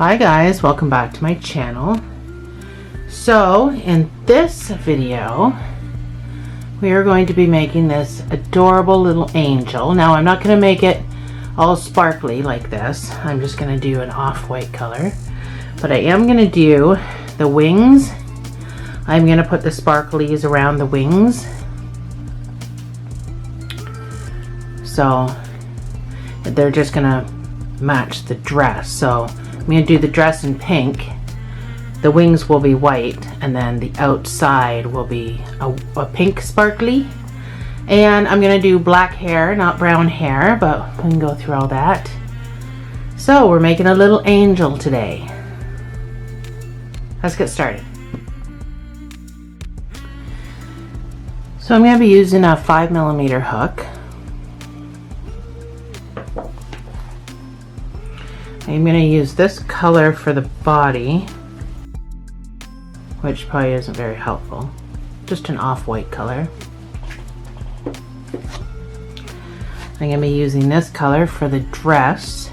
Hi guys, welcome back to my channel. So in this video we are going to be making this adorable little angel. Now I'm not going to make it all sparkly like this. I'm just going to do an off-white color, but I am going to do the wings. I'm going to put the sparklies around the wings, so they're just going to match the dress. So I'm going to do the dress in pink, the wings will be white, and then the outside will be a pink sparkly. And I'm going to do black hair, not brown hair, but we can go through all that. So we're making a little angel today. Let's get started. So I'm going to be using a 5mm hook. I'm going to use this color for the body, which probably isn't very helpful. Just an off-white color. I'm going to be using this color for the dress.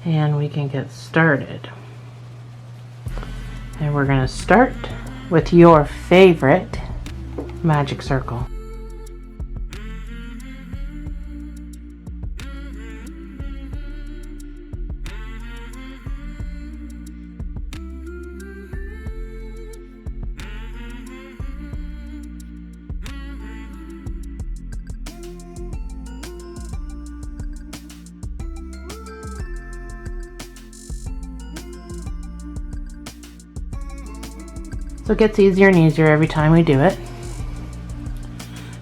And we can get started. And we're going to start with your favorite magic circle. So it gets easier and easier every time we do it.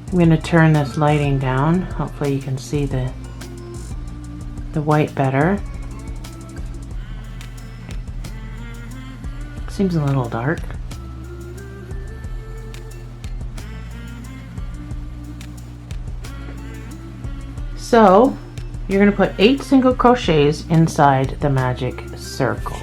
I'm going to turn this lighting down. Hopefully you can see the white better. Seems a little dark. So you're going to put 8 single crochets inside the magic circle.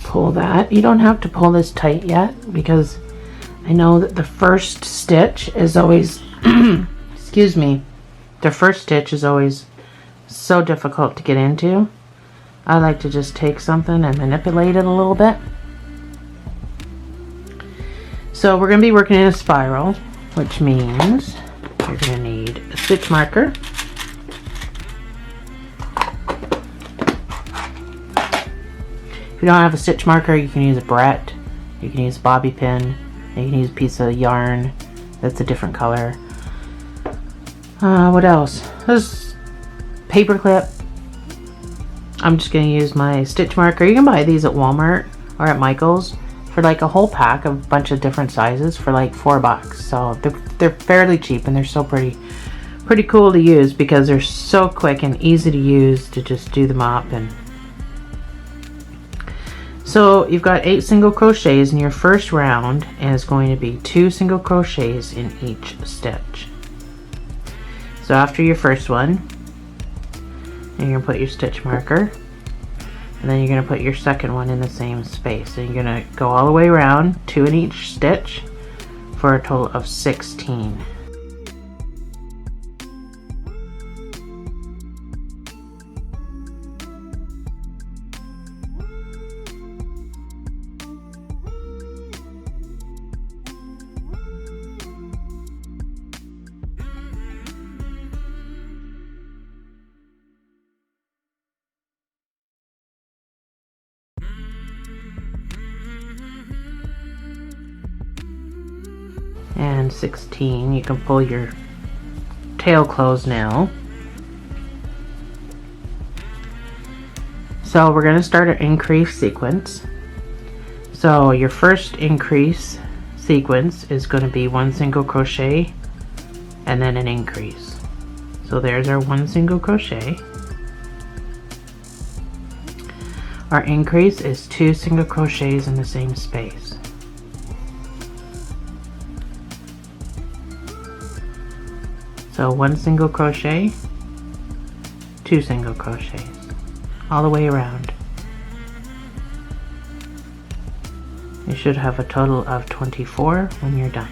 Pull that. You don't have to pull this tight yet, because I know that the first stitch is always excuse me, the first stitch is always so difficult to get into. I like to just take something and manipulate it a little bit. So we're going to be working in a spiral, which means you're going to need a stitch marker. If you don't have a stitch marker, you can use a barrette, you can use a bobby pin, you can use a piece of yarn that's a different color. What else? There's paper clip. I'm just going to use my stitch marker. You can buy these at Walmart or at Michael's for like a whole pack of a bunch of different sizes for like $4. So they're fairly cheap, and they're so pretty cool to use because they're so quick and easy to use to just do them up. And so you've got 8 single crochets in your first round, and it's going to be 2 single crochets in each stitch. So after your first one, you're going to put your stitch marker, and then you're going to put your second one in the same space. So you're going to go all the way around, 2 in each stitch, for a total of 16. And 16, you can pull your tail closed now. So we're going to start an increase sequence. So your first increase sequence is going to be 1 single crochet and then an increase. So there's our 1 single crochet. Our increase is 2 single crochets in the same space. So 1 single crochet, 2 single crochets, all the way around. You should have a total of 24 when you're done.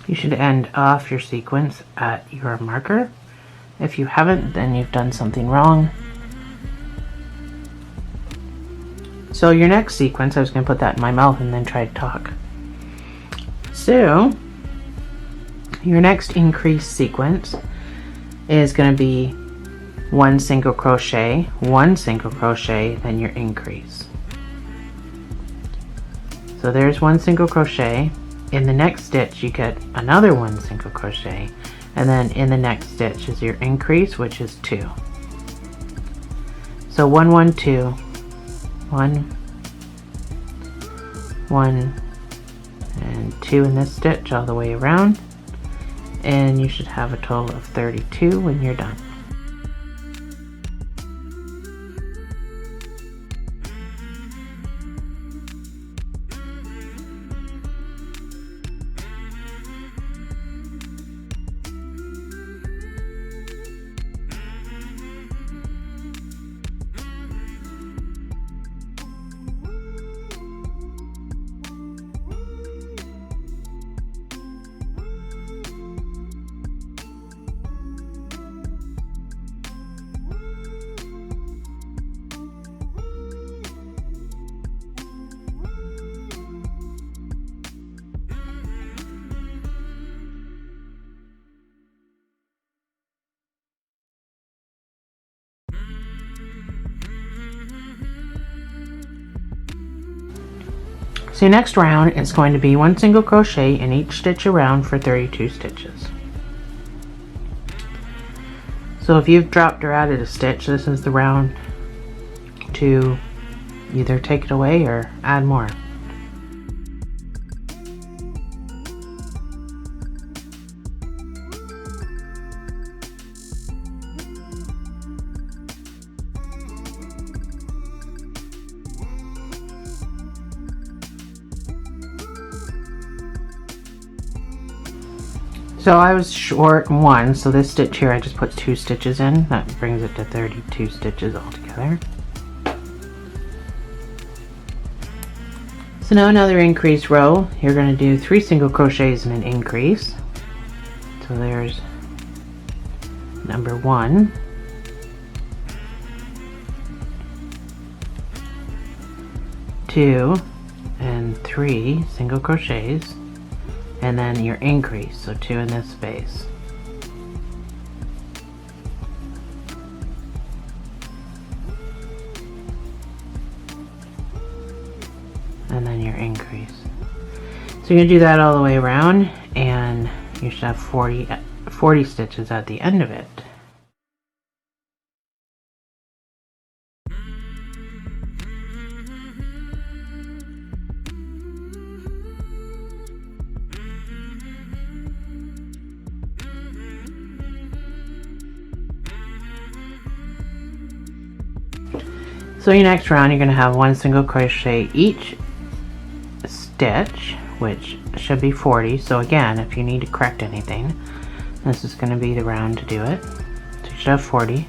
You should end off your sequence at your marker. If you haven't, then you've done something wrong. So your next sequence, I was going to put that in my mouth and then try to talk. So your next increase sequence is going to be 1 single crochet, 1 single crochet, then your increase. So there's 1 single crochet. In the next stitch you get another 1 single crochet, and then in the next stitch is your increase, which is 2. So 1 1 2 1 1 and 2 in this stitch all the way around, and you should have a total of 32 when you're done. So next round is going to be 1 single crochet in each stitch around for 32 stitches. So if you've dropped or added a stitch, this is the round to either take it away or add more. So I was short 1, so this stitch here I just put 2 stitches in. That brings it to 32 stitches altogether. So now another increase row. You're going to do 3 single crochets and an increase. So there's number 1. 2 and 3 single crochets. And then your increase, so 2 in this space. And then your increase. So you're going to do that all the way around, and you should have 40 stitches at the end of it. So your next round you're going to have 1 single crochet each stitch, which should be 40. So again, if you need to correct anything, this is going to be the round to do it. So you should have 40.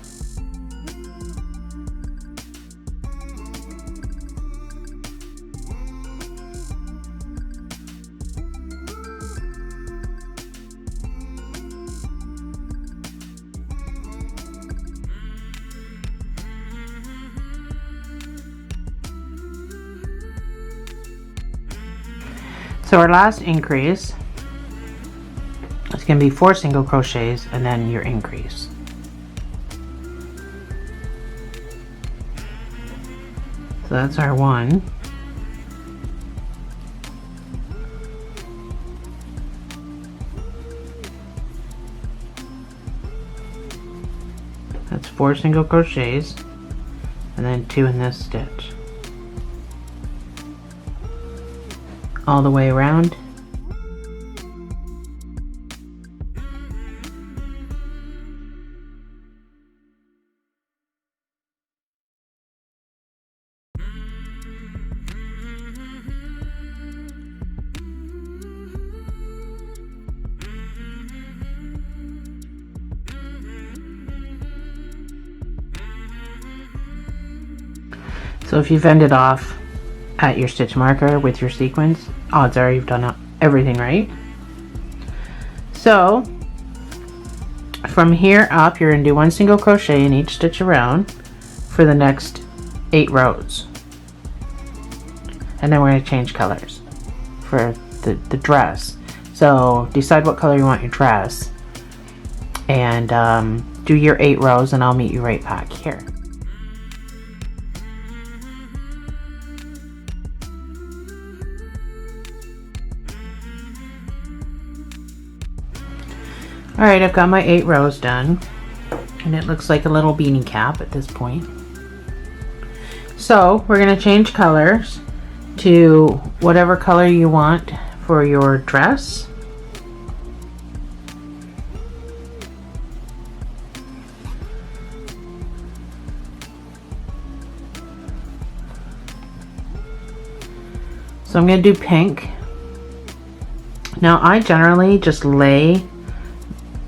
So our last increase is going to be 4 single crochets and then your increase. So that's our 1, That's 4 single crochets and then 2 in this stitch. All the way around. So if you've ended off at your stitch marker with your sequence, odds are you've done everything right. So from here up, you're going to do 1 single crochet in each stitch around for the next 8 rows. And then we're going to change colors for the dress. So decide what color you want your dress and do your 8 rows, and I'll meet you right back here. Alright, I've got my 8 rows done, and it looks like a little beanie cap at this point. So we're going to change colors to whatever color you want for your dress. So I'm going to do pink. Now I generally just lay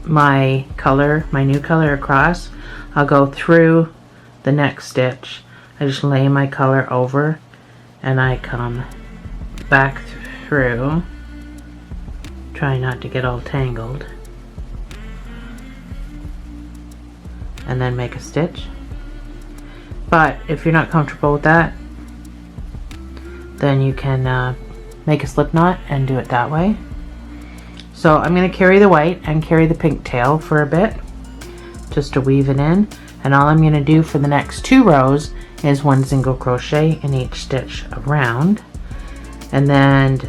my color, my new color across. I'll go through the next stitch. I just lay my color over and I come back through. Try not to get all tangled. And then make a stitch. But if you're not comfortable with that, then you can make a slip knot and do it that way. So I'm going to carry the white and carry the pink tail for a bit just to weave it in, and all I'm going to do for the next 2 rows is 1 single crochet in each stitch around, and then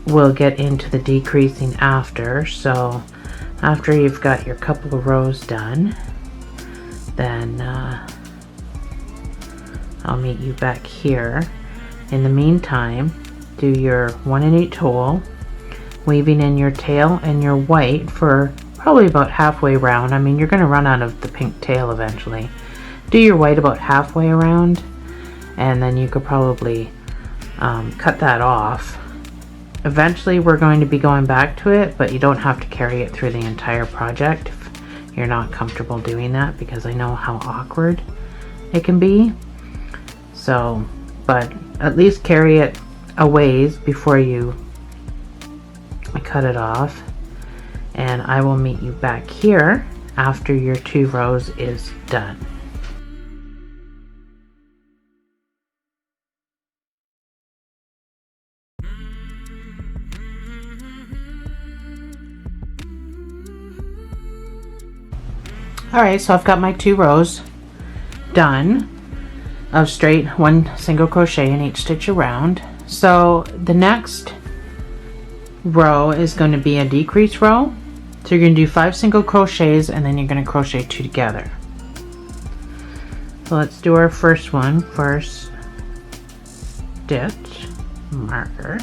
we'll get into the decreasing after. So after you've got your couple of rows done, then I'll meet you back here. In the meantime, do your 1 in each hole, weaving in your tail and your white for probably about halfway around. I mean, you're going to run out of the pink tail eventually. Do your white about halfway around, and then you could probably cut that off. Eventually we're going to be going back to it, but you don't have to carry it through the entire project if you're not comfortable doing that, because I know how awkward it can be. So, but at least carry it a ways before you cut it off, and I will meet you back here after your 2 rows is done. Alright, so I've got my 2 rows done of straight 1 single crochet in each stitch around. So the next row is going to be a decrease row. So you're going to do 5 single crochets and then you're going to crochet 2 together. So let's do our first one. First stitch marker.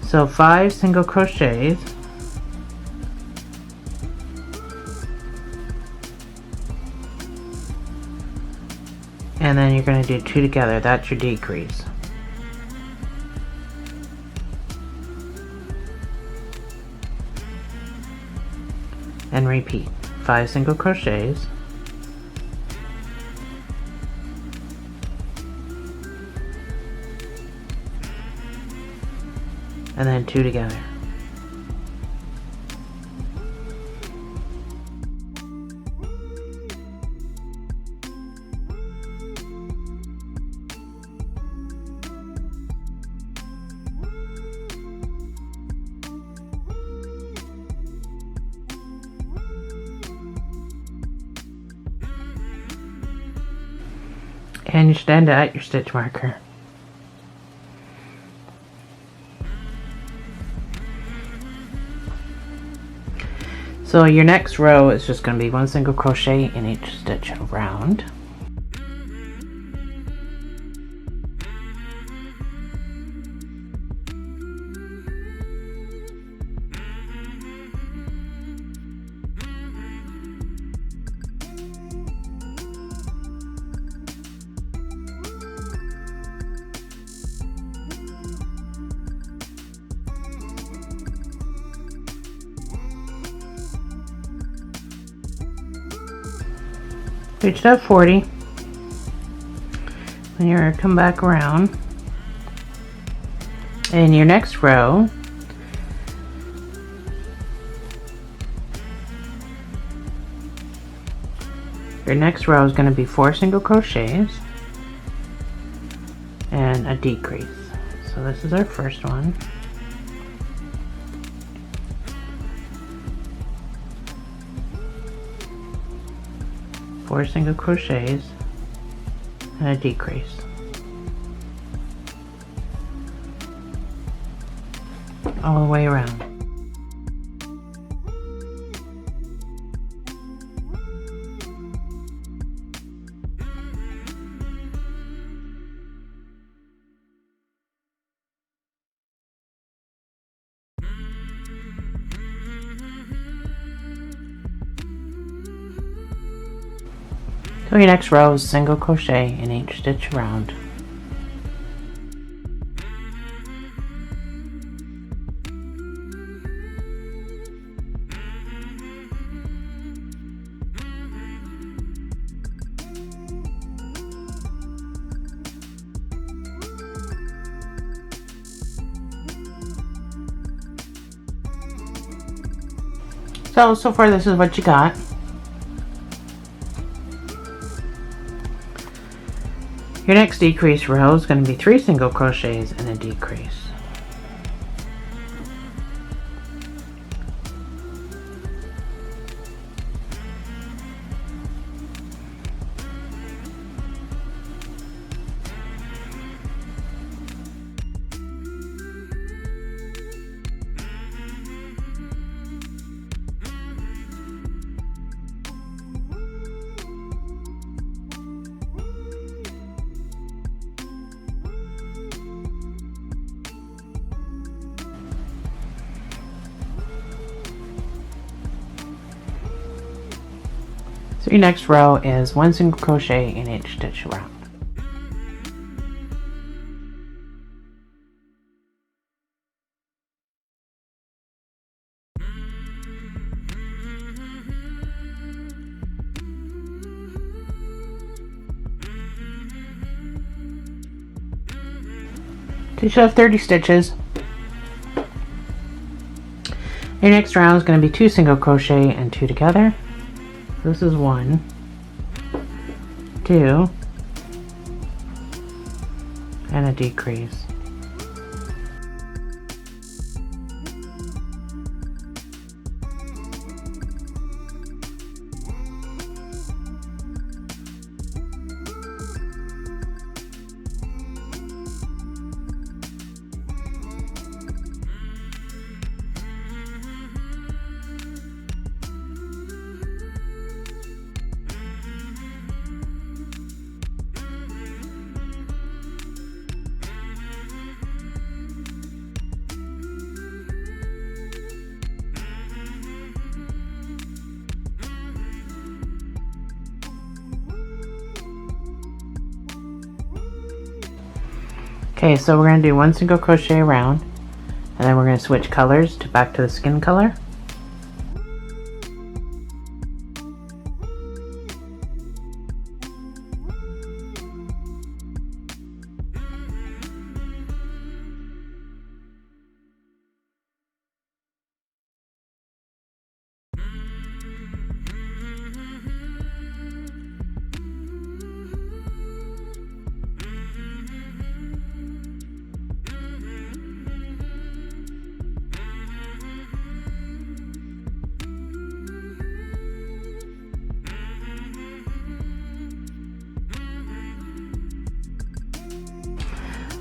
So 5 single crochets, and then you're going to do 2 together. That's your decrease. And repeat 5 single crochets, and then 2 together. And you should end at your stitch marker. So your next row is just going to be 1 single crochet in each stitch around. Reach that 40, and you're going to come back around. In your next row, your next row is going to be 4 single crochets and a decrease. So this is our first one. Four single crochets and a decrease. All the way around. So your next row is single crochet in each stitch around. So far this is what you got. Your next decrease row is going to be 3 single crochets and a decrease. So your next row is 1 single crochet in each stitch around. So you should have 30 stitches. Your next round is going to be 2 single crochet and 2 together. This is 1, 2, and a decrease. Okay, so we're going to do 1 single crochet around, and then we're going to switch colors to back to the skin color.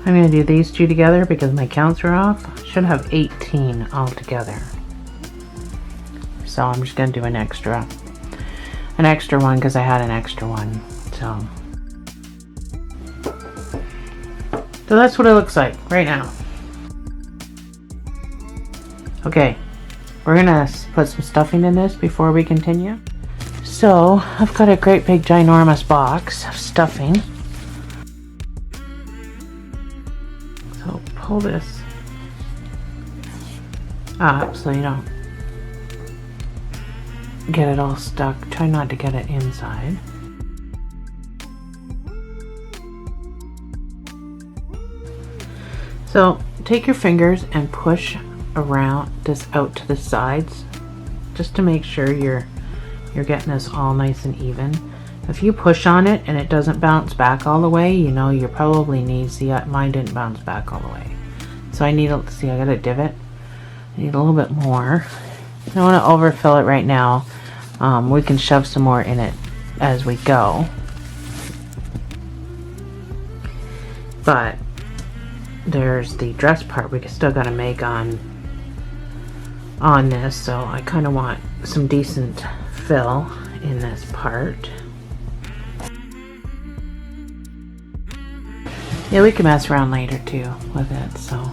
I'm going to do these two together because my counts are off. I should have 18 all together. so I'm just gonna do an extra one because I had an extra one. So that's what it looks like right now. Okay, we're gonna put some stuffing in this before we continue. So I've got a great big ginormous box of stuffing. So pull this up so you don't get it all stuck. Try not to get it inside. So take your fingers and push around this out to the sides just to make sure you're getting this all nice and even. If you push on it and it doesn't bounce back all the way, you know you probably need, see, mine didn't bounce back all the way. So I need, see, I got a divot. I need a little bit more. I don't want to overfill it right now. We can shove some more in it as we go. But there's the dress part we still got to make on this, so I kind of want some decent fill in this part. Yeah, we can mess around later too with it. So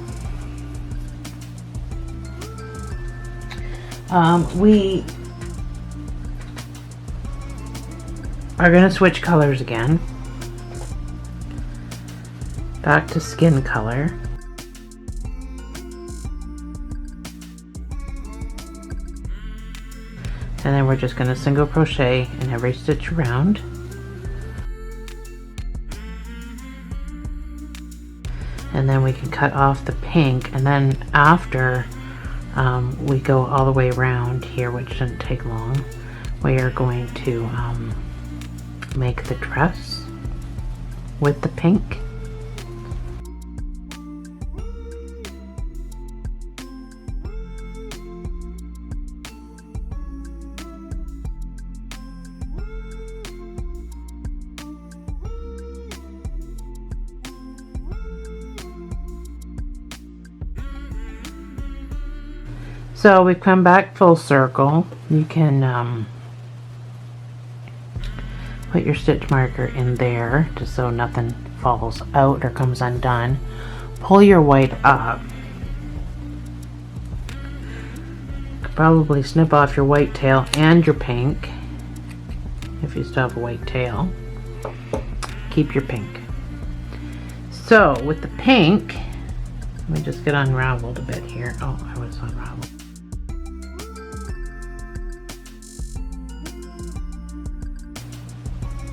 we are going to switch colors again, back to skin color. And then we're just going to single crochet in every stitch around. And then we can cut off the pink, and then after we go all the way around here, which shouldn't take long, we are going to make the dress with the pink. So we've come back full circle. You can put your stitch marker in there just so nothing falls out or comes undone. Pull your white up. Probably snip off your white tail and your pink if you still have a white tail. Keep your pink. So with the pink, let me just get unraveled a bit here. Oh, I was unraveled.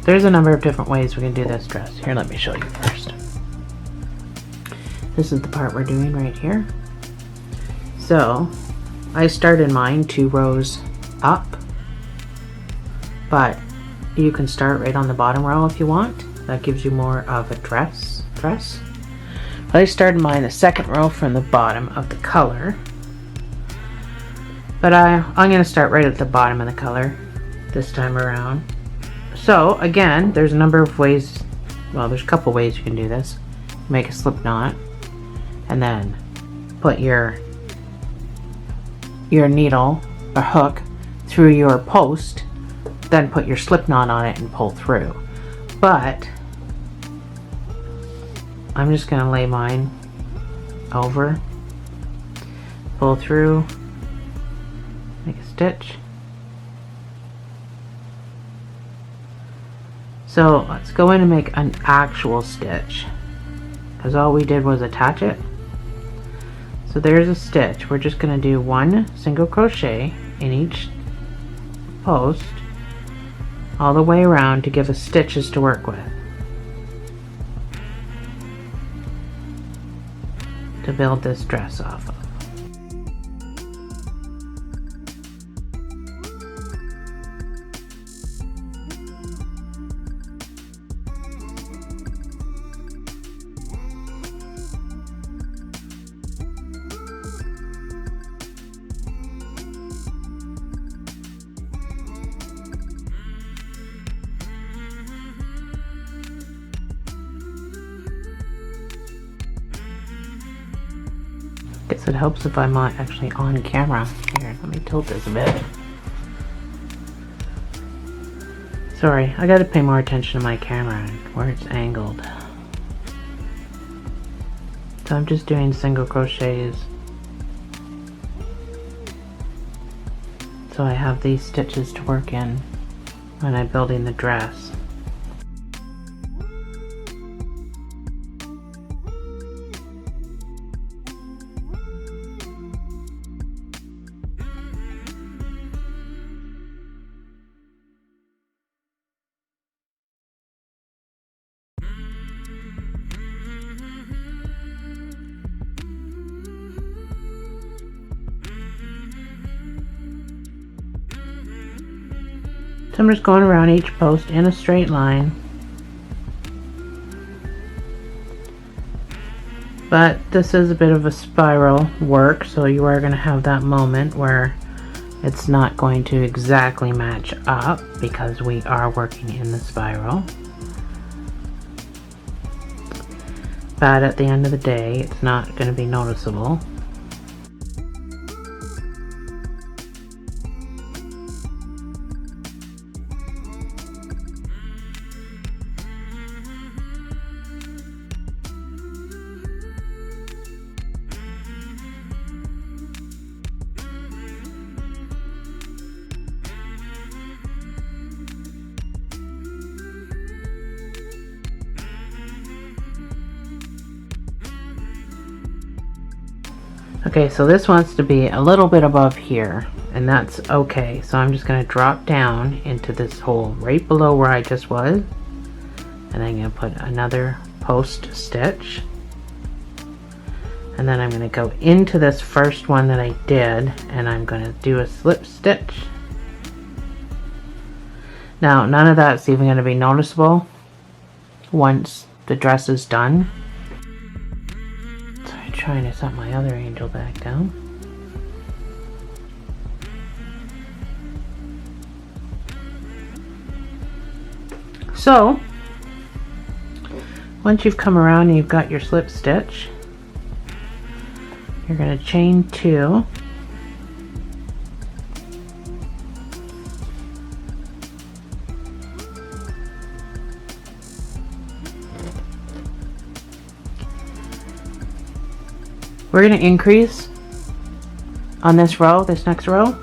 There's a number of different ways we can do this dress. Here, let me show you first. This is the part we're doing right here. So I started mine 2 rows up, but you can start right on the bottom row if you want. That gives you more of a dress. But I started mine the 2nd row from the bottom of the color. But I'm going to start right at the bottom of the color this time around. So again, there's a number of ways, well, there's a couple ways you can do this. Make a slip knot and then put your needle or hook through your post, then put your slip knot on it and pull through. But I'm just going to lay mine over, pull through, make a stitch. So let's go in and make an actual stitch, because all we did was attach it. So there's a stitch. We're just going to do 1 single crochet in each post all the way around to give us stitches to work with, to build this dress off of. Guess it helps if I'm actually on camera. Here, let me tilt this a bit. Sorry, I gotta pay more attention to my camera and where it's angled. So I'm just doing single crochets. So I have these stitches to work in when I'm building the dress. So I'm just going around each post in a straight line. But this is a bit of a spiral work, so you are going to have that moment where it's not going to exactly match up because we are working in the spiral. But at the end of the day, it's not going to be noticeable. Okay, so this wants to be a little bit above here, and that's okay. So I'm just going to drop down into this hole right below where I just was, and I'm going to put another post stitch, and then I'm going to go into this first one that I did, and I'm going to do a slip stitch. Now none of that's even going to be noticeable once the dress is done. Trying to set my other angel back down. So once you've come around and you've got your slip stitch, you're going to chain 2, we're going to increase on this row, this next row.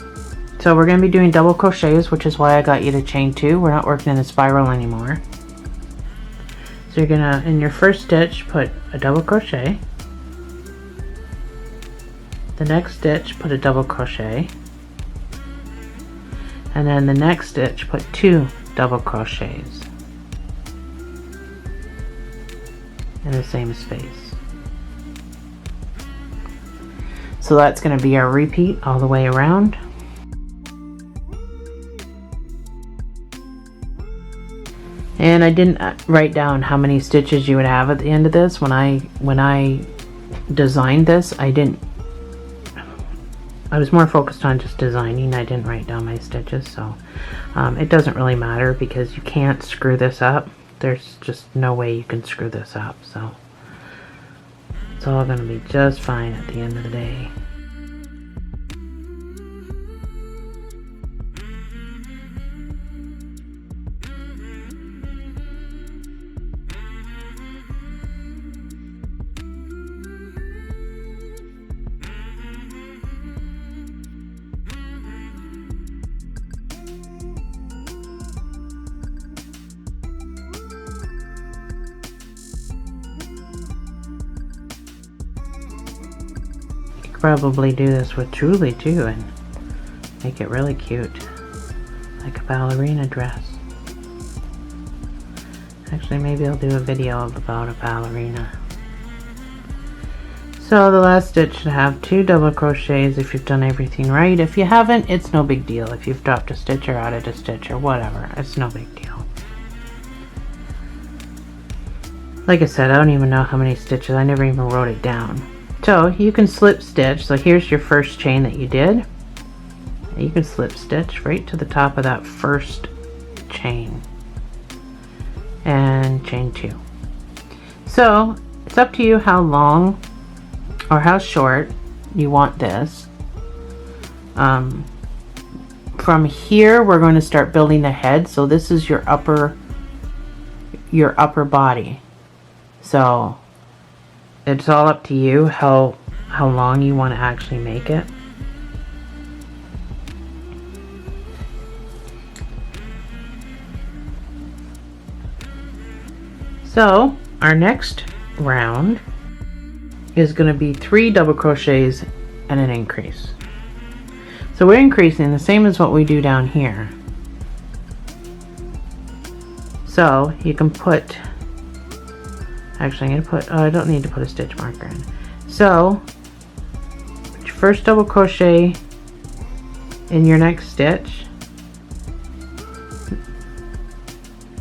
So we're going to be doing double crochets, which is why I got you to chain 2. We're not working in a spiral anymore. So you're going to, in your first stitch, put a double crochet. The next stitch, put a double crochet. And then the next stitch, put 2 double crochets in the same space. So that's going to be our repeat all the way around. And I didn't write down how many stitches you would have at the end of this. When I designed this, I was more focused on just designing. I didn't write down my stitches, so it doesn't really matter because you can't screw this up. There's just no way you can screw this up, so it's all going to be just fine at the end of the day. Probably do this with Truly too and make it really cute, like a ballerina dress. Actually, maybe I'll do a video about a ballerina. So the last stitch should have 2 double crochets if you've done everything right. If you haven't, it's no big deal. If you've dropped a stitch or added a stitch or whatever, it's no big deal. Like I said, I don't even know how many stitches. I never even wrote it down. So you can slip stitch. So here's your first chain that you did. You can slip stitch right to the top of that first chain and chain 2. So it's up to you how long or how short you want this from here we're going to start building the head. So this is your upper body. So it's all up to you how long you want to actually make it. So our next round is going to be 3 double crochets and an increase. So we're increasing the same as what we do down here. So you can put, actually I'm going to put, oh, I don't need to put a stitch marker in. So put your first double crochet in your next stitch.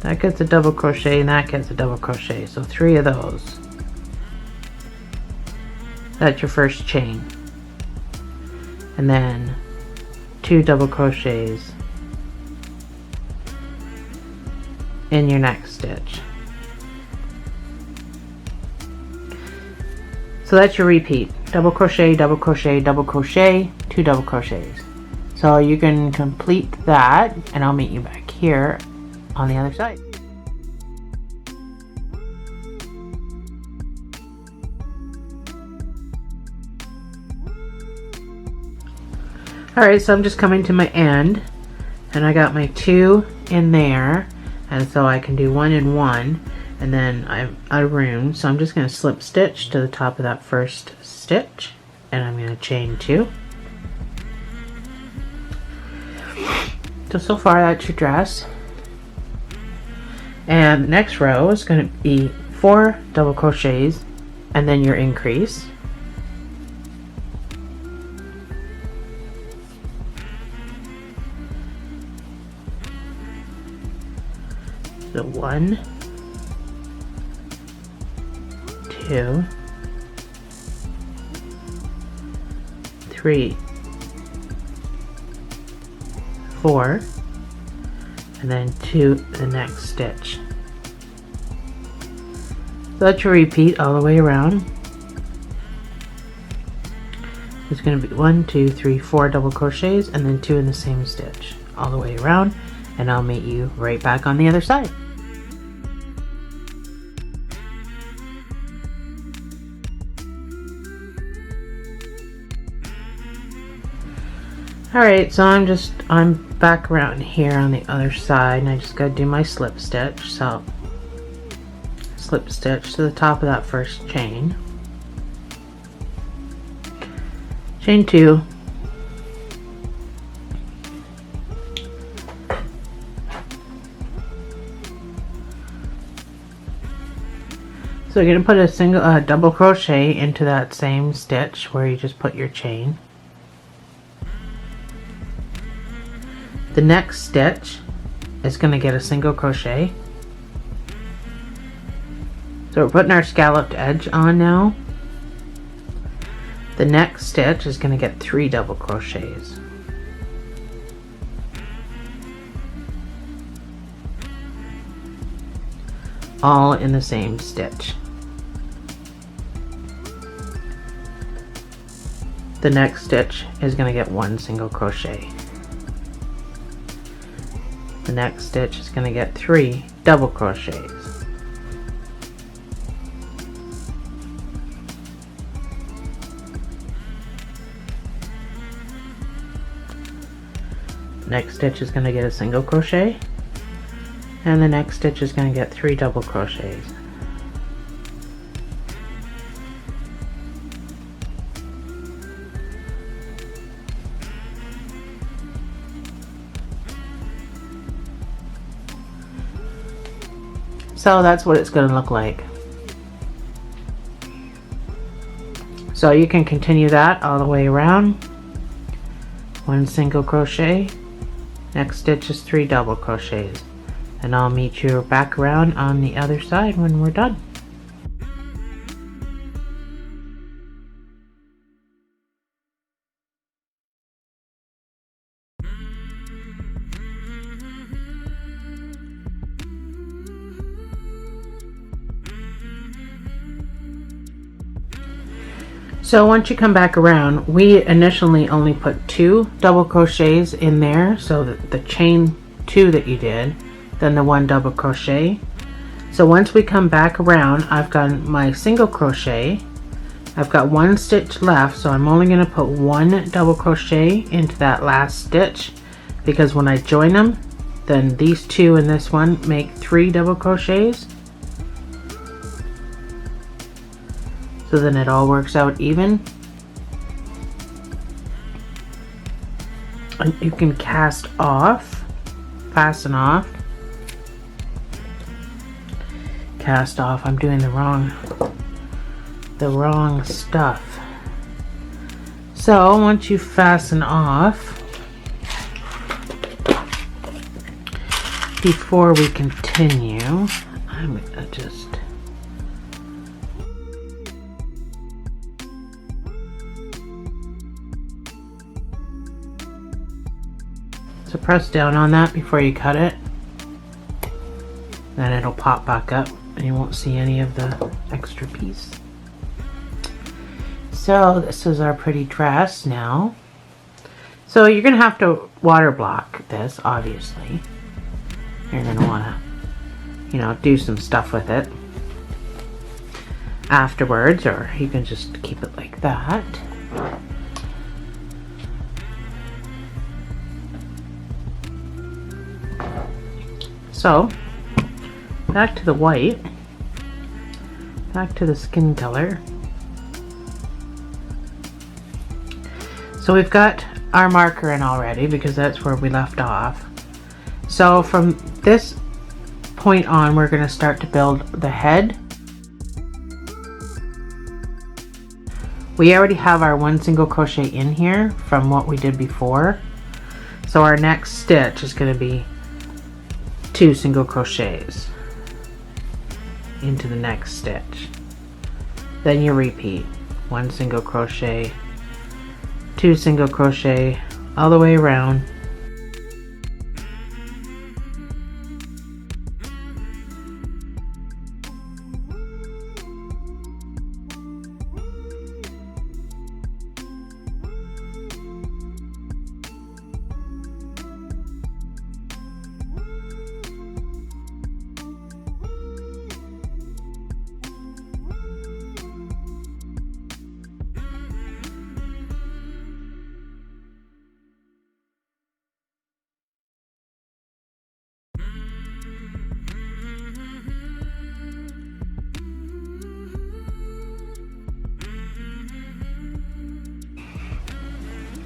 That gets a double crochet and that gets a double crochet. So 3 of those. That's your first chain. And then 2 double crochets in your next stitch. So that's your repeat. Double crochet, double crochet, double crochet, 2 double crochets. So you can complete that and I'll meet you back here on the other side. Alright, so I'm just coming to my end and I got my 2 in there, and so I can do 1 and 1, and then I'm out of room, so I'm just going to slip stitch to the top of that first stitch and I'm going to chain 2. So far that's your dress. And the next row is going to be 4 double crochets and then your increase. So 1, 2, 3, 4, and then 2 the next stitch. So that's your repeat all the way around. It's going to be 1, 2, 3, 4 double crochets and then 2 in the same stitch all the way around, and I'll meet you right back on the other side. Alright, so I'm back around here on the other side, and I just gotta do my slip stitch. So slip stitch to the top of that first chain, chain 2, so you're gonna put a double crochet into that same stitch where you just put your chain. The next stitch is going to get a single crochet. So we're putting our scalloped edge on now. The next stitch is going to get 3 double crochets. All in the same stitch. The next stitch is going to get 1 single crochet. The next stitch is going to get 3 double crochets. Next stitch is going to get a single crochet, and the next stitch is going to get 3 double crochets. So that's what it's going to look like. So you can continue that all the way around. 1 single crochet, next stitch is 3 double crochets, and I'll meet you back around on the other side when we're done. So once you come back around, we initially only put 2 double crochets in there, so that the chain 2 that you did, then the 1 double crochet. So once we come back around, I've got my single crochet. I've got 1 stitch left, so I'm only going to put 1 double crochet into that last stitch, because when I join them, then these 2 and this one make 3 double crochets. So then it all works out even. And you can cast off, fasten off, cast off. I'm doing the wrong stuff. So once you fasten off, before we continue, I'm gonna just press down on that before you cut it. Then it'll pop back up and you won't see any of the extra piece. So this is our pretty dress now. So you're gonna have to water block this, obviously. You're gonna wanna, do some stuff with it afterwards, or you can just keep it like that. So, back to the white, back to the skin color. So we've got our marker in already because that's where we left off. So from this point on, we're going to start to build the head. We already have our 1 single crochet in here from what we did before. So our next stitch is going to be 2 single crochets into the next stitch. Then you repeat 1 single crochet, 2 single crochet all the way around.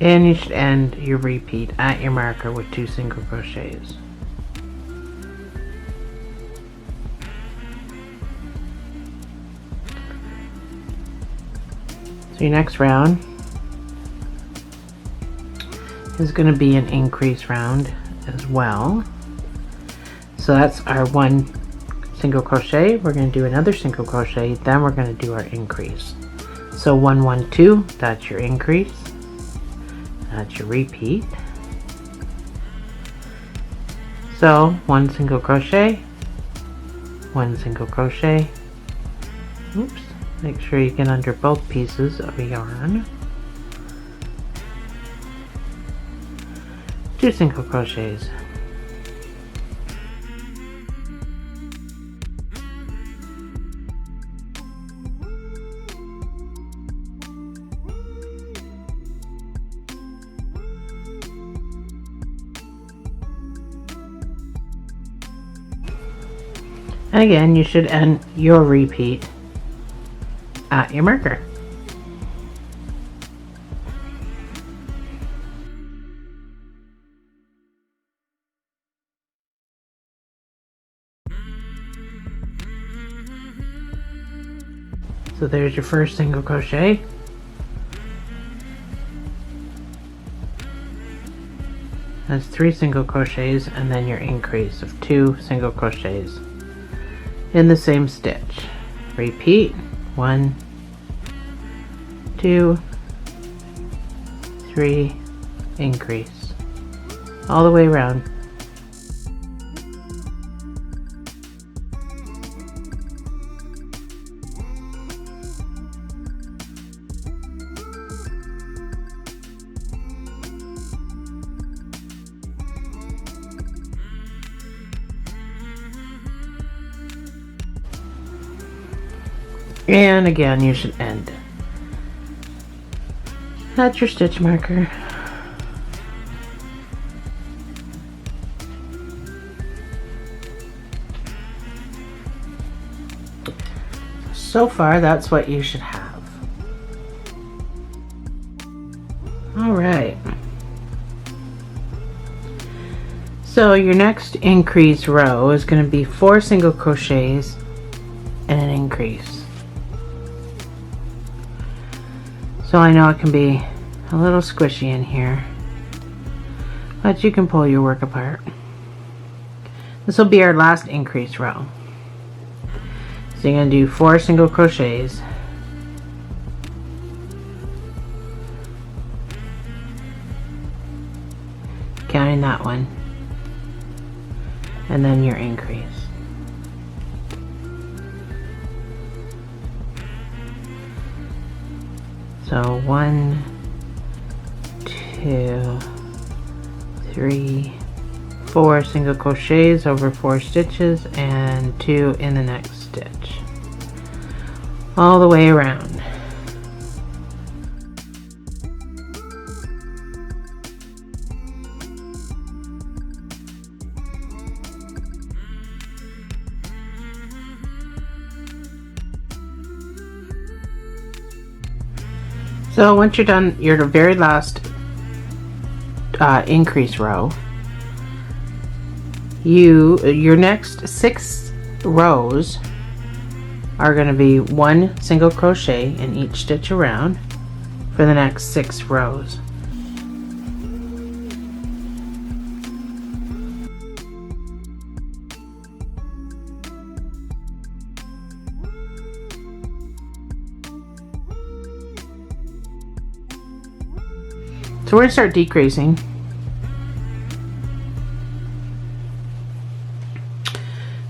And you should end your repeat at your marker with 2 single crochets. So your next round is going to be an increase round as well. So that's our 1 single crochet. We're going to do another single crochet, then we're going to do our increase. So 1 1 2, that's your increase. That's your repeat. So 1 single crochet, 1 single crochet. Oops, make sure you get under both pieces of yarn. 2 single crochets. And again, you should end your repeat at your marker. So there's your first single crochet. That's 3 single crochets, and then your increase of 2 single crochets in the same stitch. Repeat 1 2 3, increase all the way around. And again, you should end. That's your stitch marker. So far, that's what you should have. All right. So your next increase row is going to be 4 single crochets and an increase. So I know it can be a little squishy in here, but you can pull your work apart. This will be our last increase row. So you're going to do 4 single crochets, counting that one, and then your increase. So 1, 2, 3, 4 single crochets over 4 stitches and 2 in the next stitch, all the way around. So once you're done your very last increase row, your next 6 rows are going to be 1 single crochet in each stitch around for the next 6 rows. So we're going to start decreasing.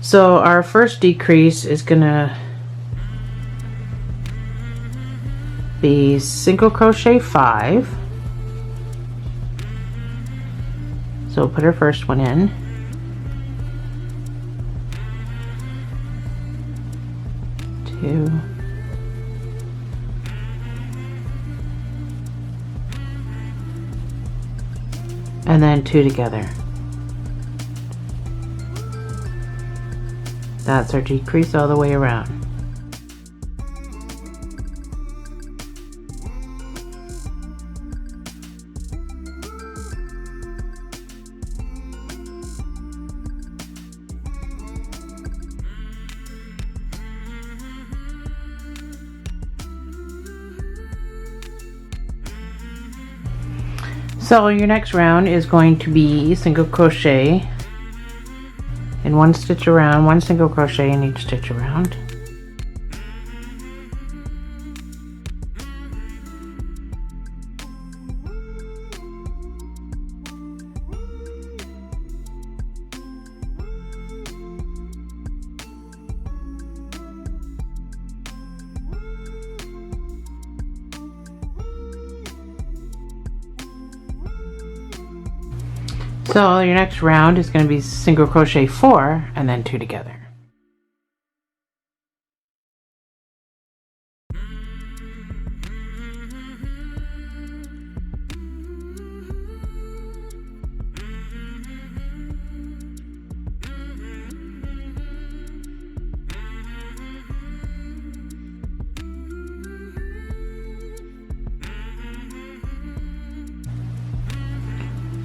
So our first decrease is going to be single crochet 5. So we'll put our first one in. Two. And then 2 together. That's our decrease all the way around. So your next round is going to be single crochet in 1 stitch around, 1 single crochet in each stitch around. So your next round is going to be single crochet 4 and then 2 together.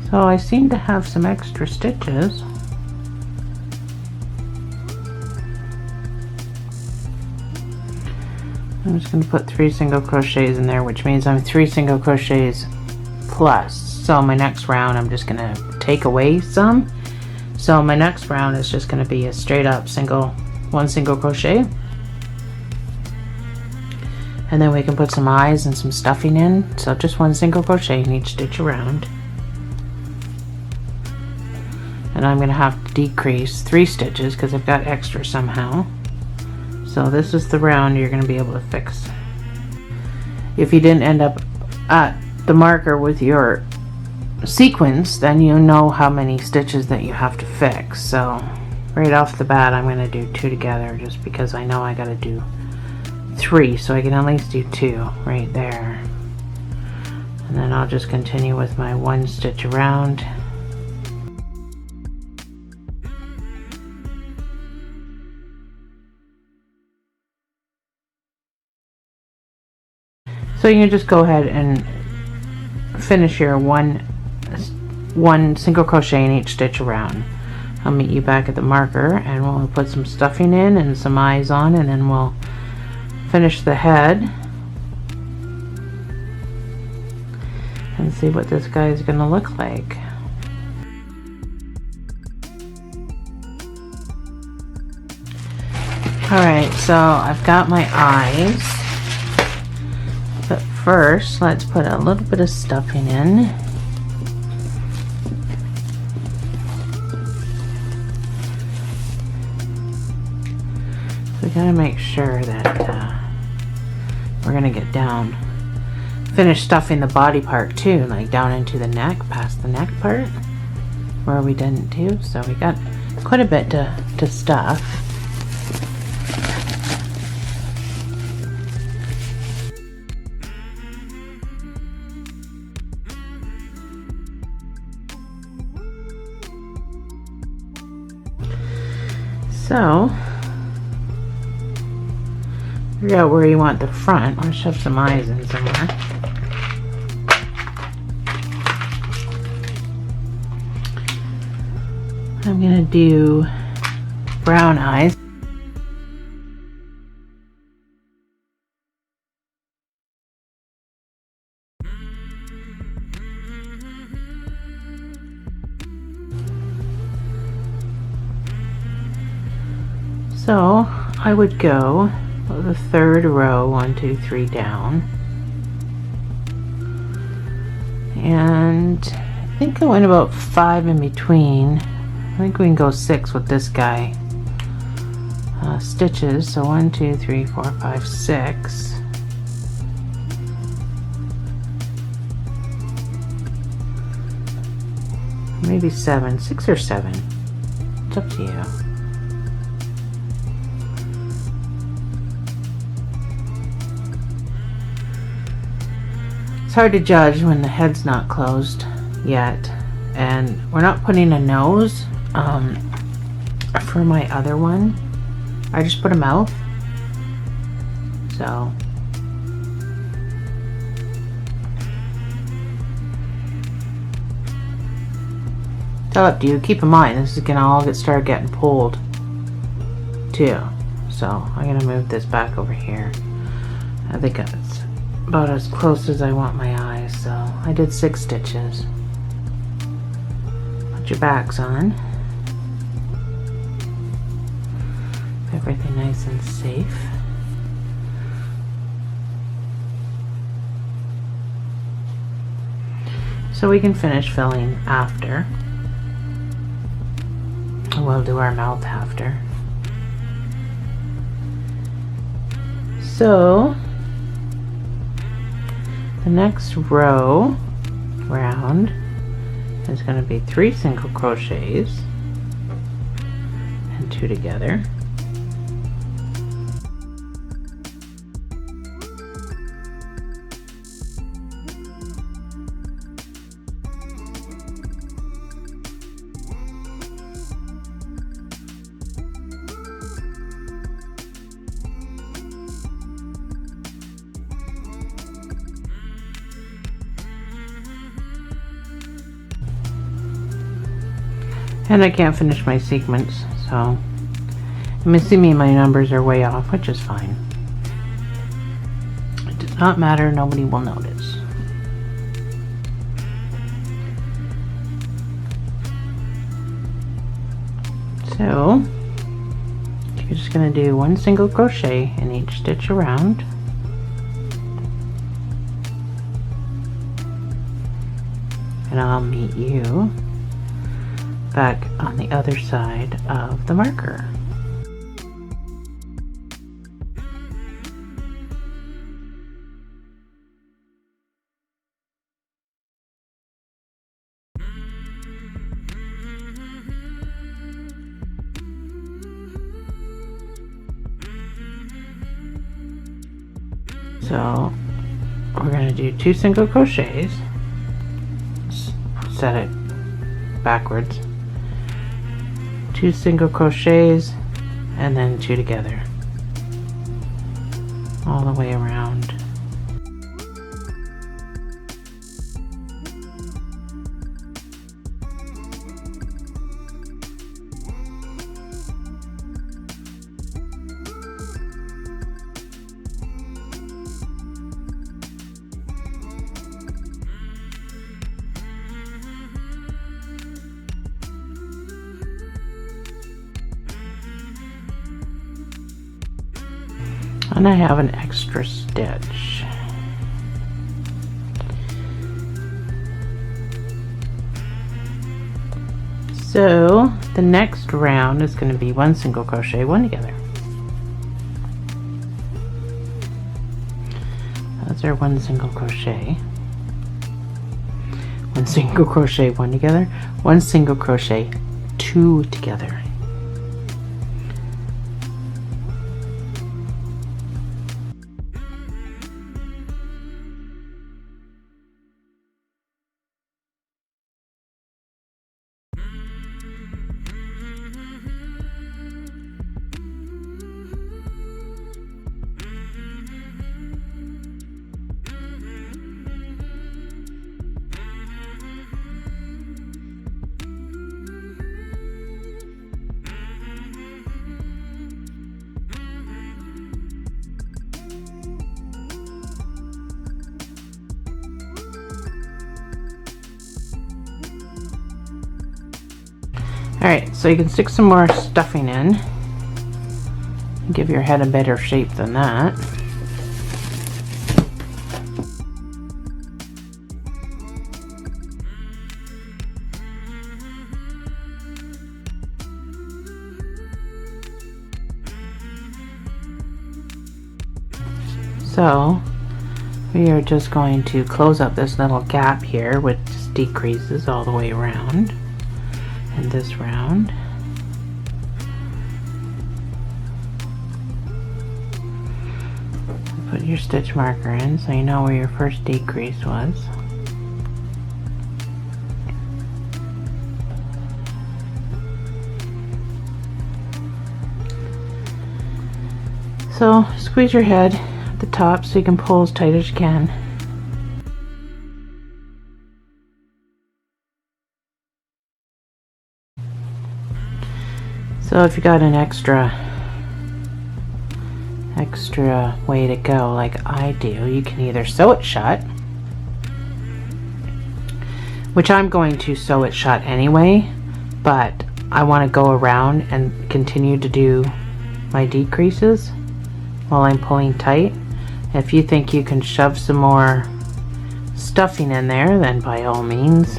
So I seem to have some extra stitches. I'm just going to put 3 single crochets in there, which means I'm 3 single crochets plus. So my next round I'm just going to take away some. So my next round is just going to be a straight up one single crochet. And then we can put some eyes and some stuffing in. So just 1 single crochet in each stitch around. And I'm going to have to decrease 3 stitches because I've got extra somehow. So this is the round you're going to be able to fix. If you didn't end up at the marker with your sequence, then you know how many stitches that you have to fix. So right off the bat I'm going to do 2 together just because I know I got to do 3, so I can at least do 2 right there. And then I'll just continue with my 1 stitch around. So you can just go ahead and finish your one single crochet in each stitch around. I'll meet you back at the marker and we'll put some stuffing in and some eyes on, and then we'll finish the head and see what this guy is going to look like. Alright, so I've got my eyes, but first let's put a little bit of stuffing in. So we gotta make sure that we're gonna get down, finish stuffing the body part too, like down into the neck, past the neck part where we didn't do. So we got quite a bit to stuff. So figure out where you want the front. I'll shove some eyes in somewhere. I'm gonna do brown eyes. So I would go the 3rd row, 1, 2, 3 down, and I think I went about 5 in between. I think we can go 6 with this guy. Stitches, so 1, 2, 3, 4, 5, 6. Maybe 7, 6 or 7. It's up to you. It's hard to judge when the head's not closed yet, and we're not putting a nose for my other one. I just put a mouth, so it's all up to you. Keep in mind this is gonna all start getting pulled too, so I'm gonna move this back over here. I think it's about as close as I want my eyes, so I did 6 stitches. Put your backs on. Everything nice and safe. So we can finish filling after. We'll do our mouth after. So the next row round is going to be 3 single crochets and 2 together. And I can't finish my sequence, so I'm assuming my numbers are way off, which is fine. It does not matter, nobody will notice. So you're just going to do 1 single crochet in each stitch around. And I'll meet you back on the other side of the marker. So we're going to do 2 single crochets, set it backwards, 2 single crochets, and then 2 together all the way around. And I have an extra stitch. So the next round is going to be 1 single crochet, 1 together. Those are 1 single crochet, 1 single crochet, 1 together, 1 single crochet, 2 together. Alright, so you can stick some more stuffing in. Give your head a better shape than that. So we are just going to close up this little gap here, which just decreases all the way around. And this round. Put your stitch marker in so you know where your first decrease was. So squeeze your head at the top so you can pull as tight as you can. So if you got an extra way to go like I do, you can either sew it shut, which I'm going to sew it shut anyway, but I want to go around and continue to do my decreases while I'm pulling tight. If you think you can shove some more stuffing in there, then by all means.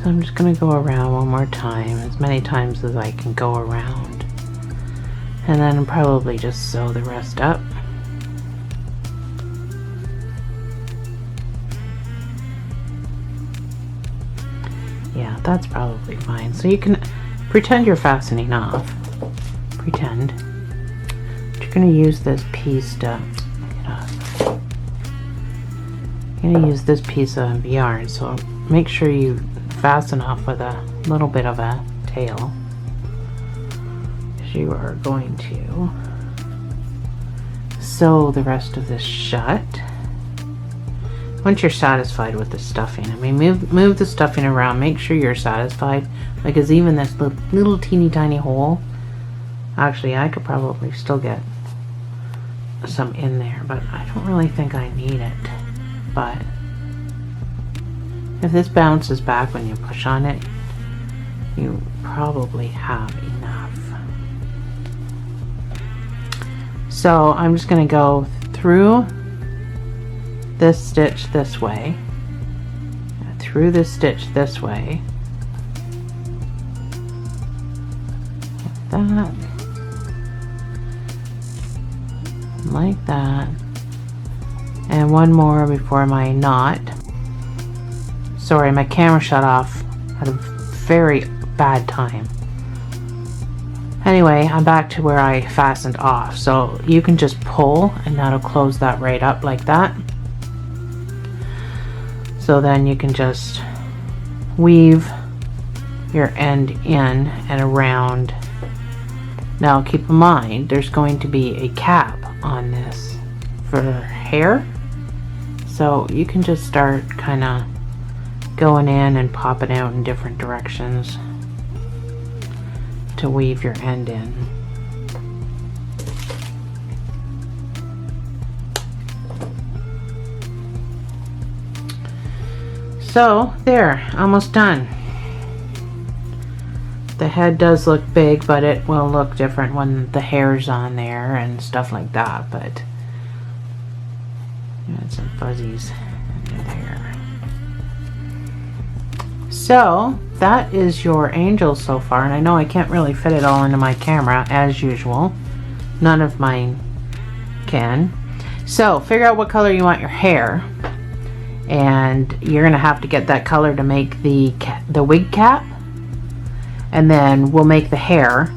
So I'm just going to go around one more time, as many times as I can go around, and then probably just sew the rest up. Yeah, that's probably fine. So you can pretend you're fastening off. Pretend. But you're going to use this piece to get off. You're going to use this piece of yarn, so make sure you fasten off with a little bit of a tail, because you are going to sew the rest of this shut once you're satisfied with the stuffing. I mean, move the stuffing around, make sure you're satisfied, because even this little teeny tiny hole, actually I could probably still get some in there, but I don't really think I need it. But if this bounces back when you push on it, you probably have enough. So I'm just going to go through this stitch this way, through this stitch this way, like that, and one more before my knot. Sorry, my camera shut off at a very bad time. Anyway, I'm back to where I fastened off. So you can just pull and that'll close that right up like that. So then you can just weave your end in and around. Now keep in mind, there's going to be a cap on this for hair. So you can just start kind of going in and popping out in different directions to weave your end in. So there, almost done. The head does look big, but it will look different when the hair's on there and stuff like that. But got some fuzzies under there. So that is your angel so far, and I know I can't really fit it all into my camera as usual. None of mine can. So figure out what color you want your hair, and you're gonna have to get that color to make the wig cap, and then we'll make the hair.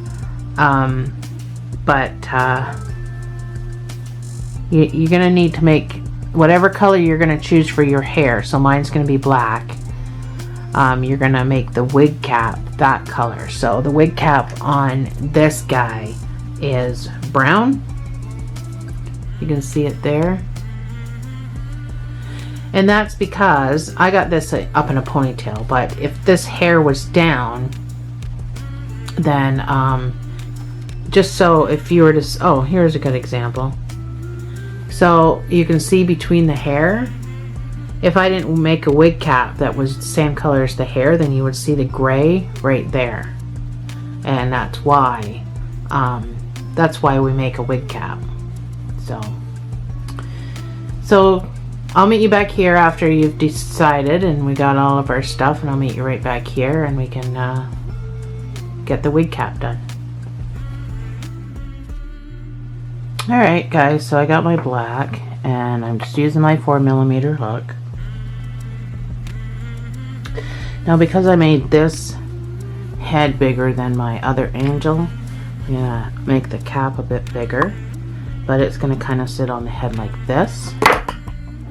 You're gonna need to make whatever color you're gonna choose for your hair. So mine's gonna be black. You're gonna make the wig cap that color. So the wig cap on this guy is brown. You can see it there. And that's because I got this up in a ponytail, but if this hair was down, then just so if you were to, oh, here's a good example. So you can see between the hair, if I didn't make a wig cap that was the same color as the hair, then you would see the gray right there. And that's why we make a wig cap. So I'll meet you back here after you've decided and we got all of our stuff, and I'll meet you right back here and we can get the wig cap done. Alright guys, so I got my black and I'm just using my 4mm hook. Now because I made this head bigger than my other angel, I'm gonna make the cap a bit bigger, but it's gonna kind of sit on the head like this.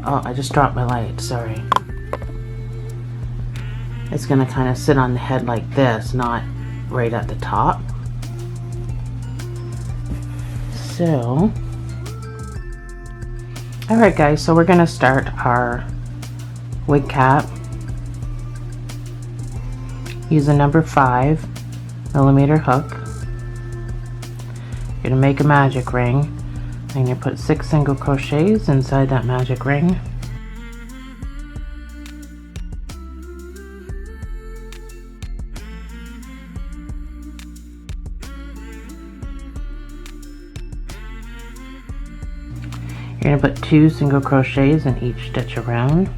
Oh, I just dropped my light, sorry. It's gonna kind of sit on the head like this, not right at the top. So, alright guys, so we're gonna start our wig cap. Use a number 5mm hook. You're gonna make a magic ring. And you put 6 single crochets inside that magic ring. You're going to put 2 single crochets in each stitch around.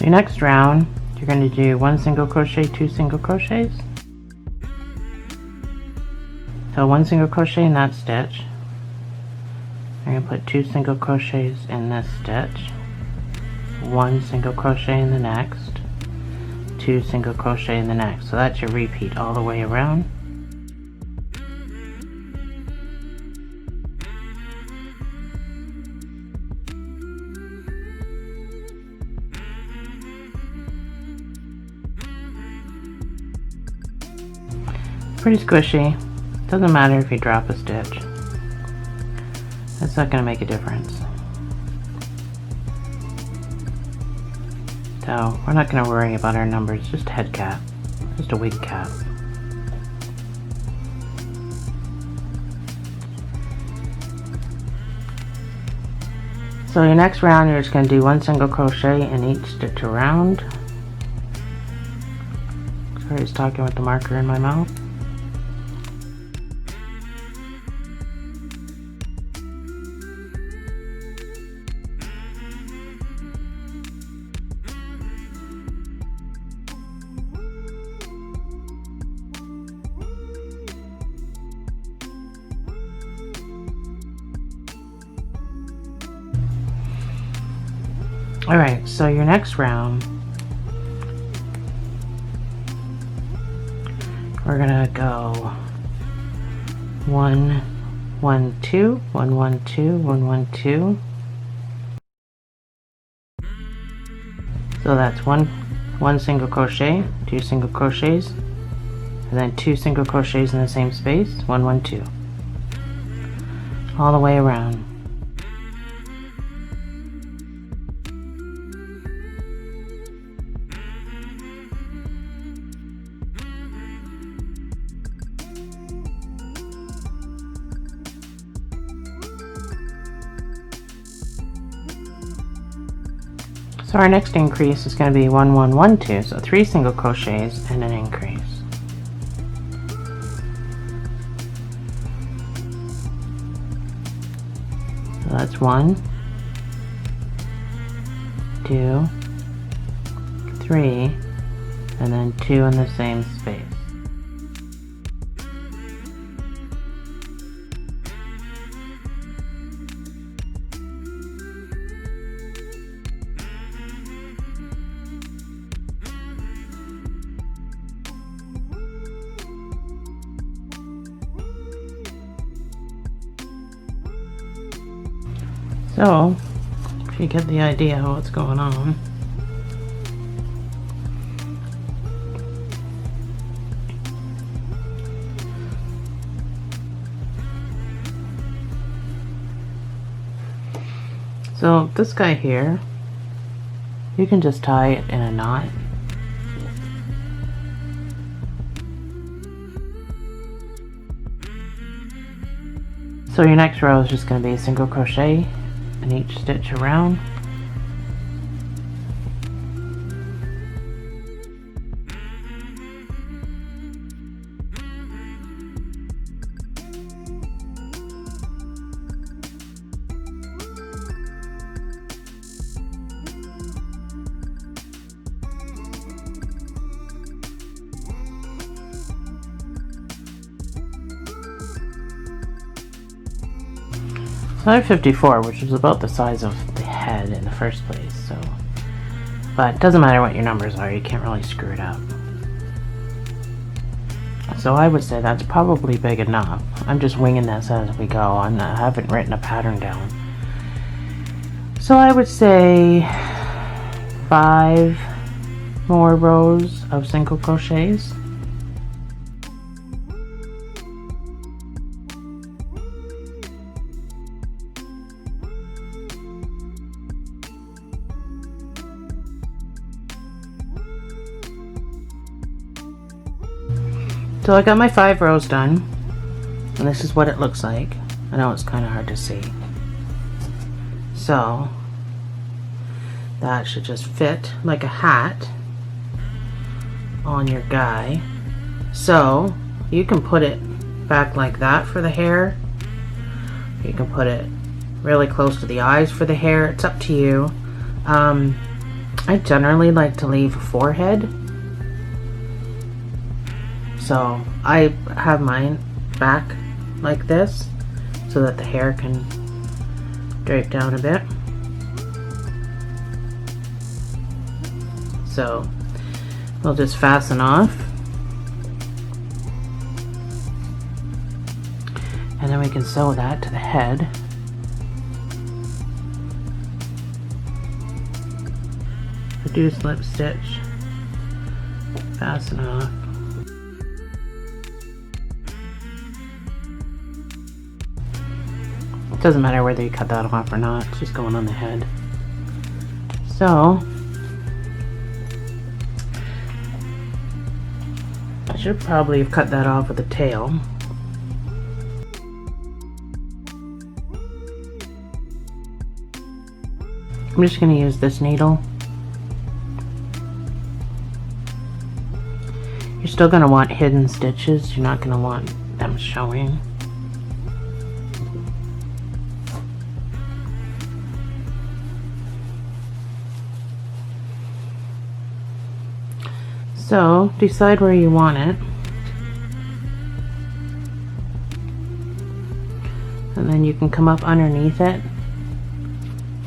Your next round, you're going to do 1 single crochet, 2 single crochets. So 1 single crochet in that stitch. You're going to put 2 single crochets in this stitch, 1 single crochet in the next, 2 single crochet in the next. So that's your repeat all the way around. Pretty squishy. Doesn't matter if you drop a stitch. That's not going to make a difference. So we're not going to worry about our numbers, just head cap, just a wig cap. So your next round, you're just going to do 1 single crochet in each stitch around. Sorry, I was talking with the marker in my mouth. All right, so your next round, we're gonna go 1 1 2 1 1 2 1 1 2. So that's one single crochet, 2 single crochets, and then 2 single crochets in the same space, 1 1 2, all the way around. So our next increase is going to be 1 1 1 2, so 3 single crochets and an increase. So that's 1 2 3, and then 2 in the same space. So, if you get the idea of what's going on, so this guy here, you can just tie it in a knot. So your next row is just going to be a single crochet in each stitch around. So I have 54, which is about the size of the head in the first place, so, but it doesn't matter what your numbers are, you can't really screw it up. So I would say that's probably big enough. I'm just winging this as we go. I haven't written a pattern down. So I would say 5 more rows of single crochets. So I got my 5 rows done, and this is what it looks like. I know it's kind of hard to see. So that should just fit like a hat on your guy. So you can put it back like that for the hair. You can put it really close to the eyes for the hair. It's up to you. I generally like to leave a forehead. So I have mine back like this so that the hair can drape down a bit. So we'll just fasten off, and then we can sew that to the head. Do slip stitch, fasten off. It doesn't matter whether you cut that off or not, it's just going on the head. So I should probably have cut that off with the tail. I'm just going to use this needle. You're still going to want hidden stitches, you're not going to want them showing. So decide where you want it, and then you can come up underneath it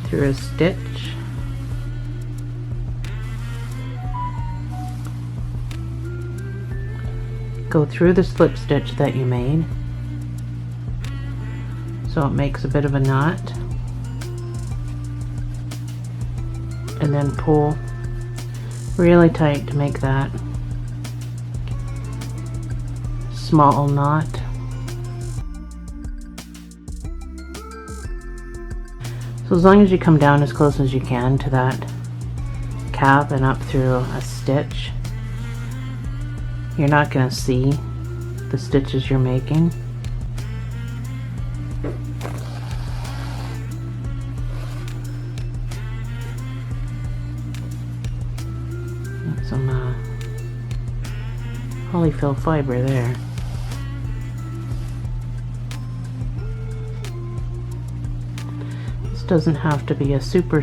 through a stitch go through the slip stitch that you made, so it makes a bit of a knot, and then pull really tight to make that small knot. So as long as you come down as close as you can to that cap and up through a stitch, you're not going to see the stitches you're making. Some polyfill fiber there. This doesn't have to be a super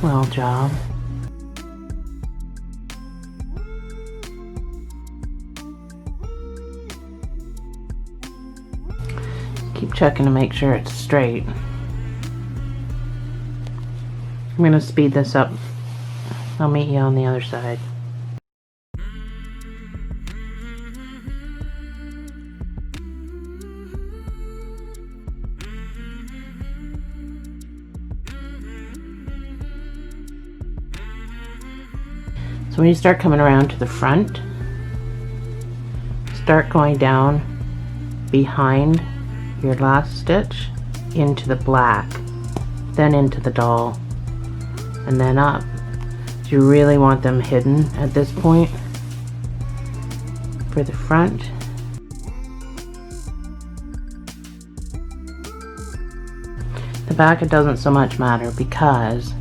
well job. Keep checking to make sure it's straight. I'm going to speed this up. I'll meet you on the other side. So when you start coming around to the front, start going down behind your last stitch into the black, then into the doll, and then up. So you really want them hidden at this point for the front. The back, it doesn't so much matter because,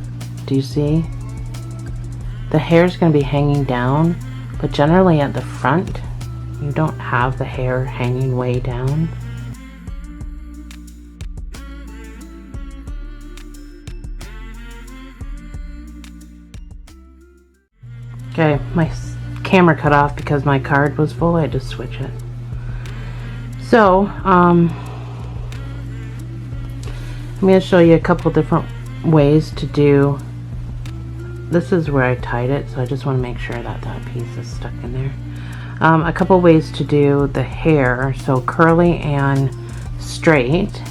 do you see? The hair is going to be hanging down, but generally at the front, you don't have the hair hanging way down. Okay, my camera cut off because my card was full. I had to switch it. So, I'm going to show you a couple different ways to do. This is where I tied it, so I just want to make sure that that piece is stuck in there. A couple ways to do the hair, so curly and straight.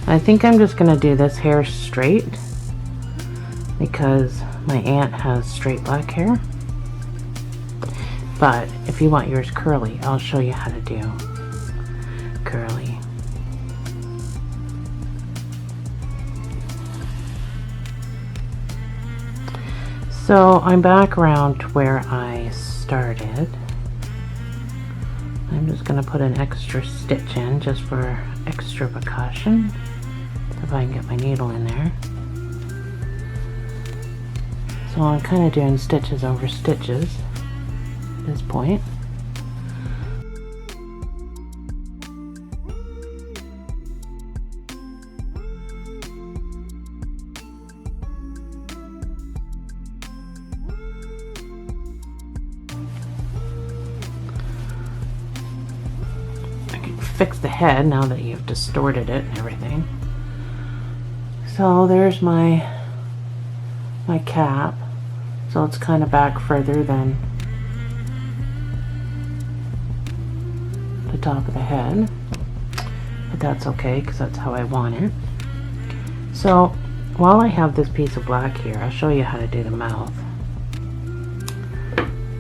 I think I'm just going to do this hair straight because my aunt has straight black hair. But if you want yours curly, I'll show you how to do curly. So I'm back around to where I started. I'm just going to put an extra stitch in just for extra precaution. If I can get my needle in there. So I'm kind of doing stitches over stitches at this point. Fix the head now that you've distorted it and everything. So there's my cap. So it's kind of back further than the top of the head, but that's okay because that's how I want it. So while I have this piece of black here, I'll show you how to do the mouth.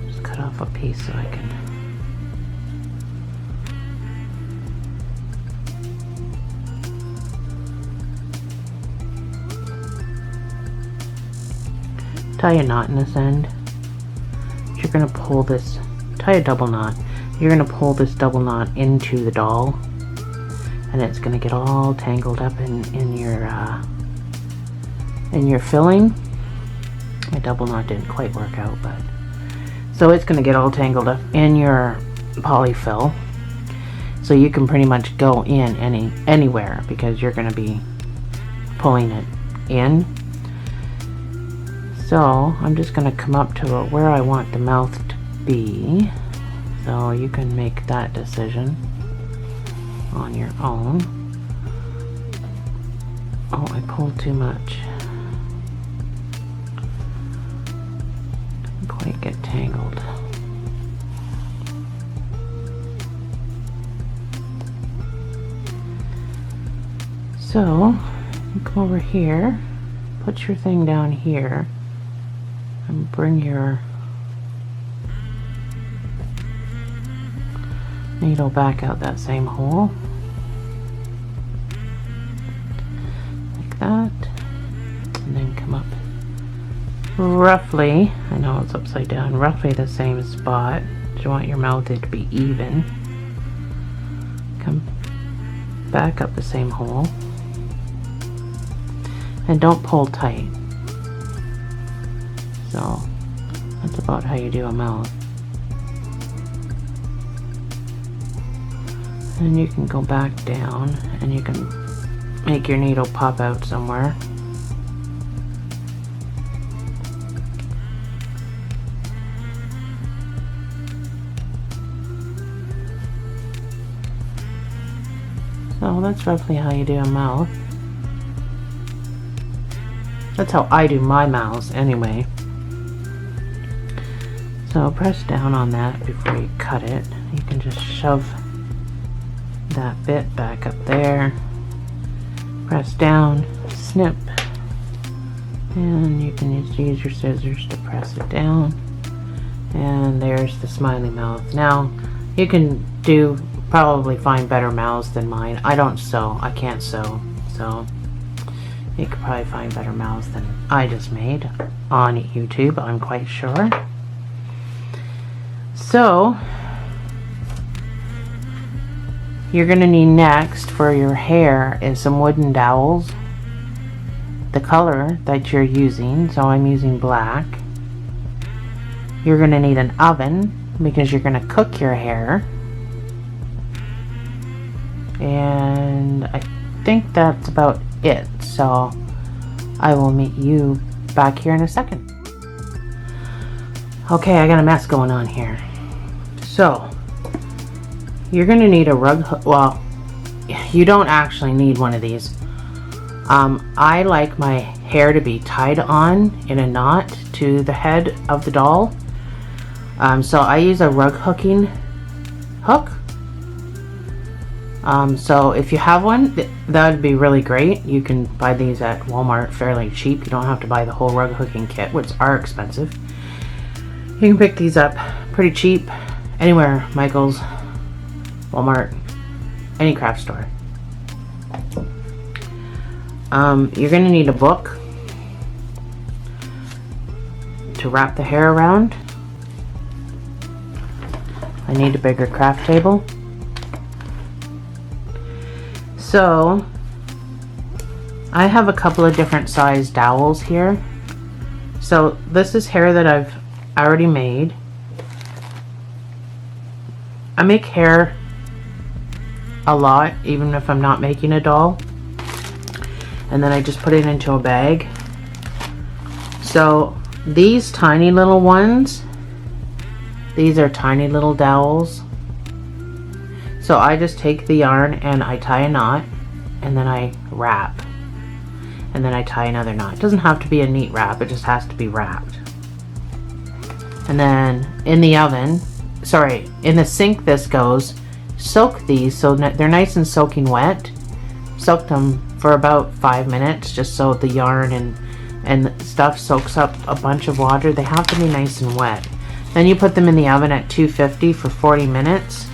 Just cut off a piece so I can tie a knot in this end. You're going to pull this, tie a double knot. You're going to pull this double knot into the doll, and it's going to get all tangled up in your filling. My double knot didn't quite work out, but so it's going to get all tangled up in your polyfill. So you can pretty much go in anywhere because you're going to be pulling it in. So I'm just going to come up to where I want the mouth to be. So you can make that decision on your own. Oh, I pulled too much. Didn't quite get tangled. So you come over here, put your thing down here, and bring your needle back out that same hole, like that, and then come up roughly, I know it's upside down, roughly the same spot. You want your mouth to be even. Come back up the same hole, and don't pull tight. So that's about how you do a mouth. And you can go back down and you can make your needle pop out somewhere. So that's roughly how you do a mouth. That's how I do my mouths anyway. So press down on that before you cut it. You can just shove that bit back up there. Press down, snip, and you can just use your scissors to press it down. And there's the smiley mouth. Now you can probably find better mouths than mine. I don't sew. I can't sew. So you could probably find better mouths than I just made on YouTube, I'm quite sure. So you're going to need next for your hair is some wooden dowels. The color that you're using, so I'm using black. You're going to need an oven because you're going to cook your hair. And I think that's about it. So I will meet you back here in a second. Okay, I got a mess going on here. So you're going to need a rug hook. Well, you don't actually need one of these. I like my hair to be tied on in a knot to the head of the doll. So I use a rug hooking hook. So if you have one, that would be really great. You can buy these at Walmart fairly cheap. You don't have to buy the whole rug hooking kit, which are expensive. You can pick these up pretty cheap anywhere, Michael's, Walmart, any craft store. You're going to need a book to wrap the hair around. I need a bigger craft table. So I have a couple of different size dowels here. So this is hair that I've already made. I make hair a lot, even if I'm not making a doll. And then I just put it into a bag. So these tiny little ones, these are tiny little dowels. So I just take the yarn and I tie a knot, and then I wrap, and then I tie another knot. It doesn't have to be a neat wrap, it just has to be wrapped. And then in the oven, sorry, in the sink this goes, soak these so they're nice and soaking wet. Soak them for about 5 minutes just so the yarn and stuff soaks up a bunch of water. They have to be nice and wet. Then you put them in the oven at 250 for 40 minutes.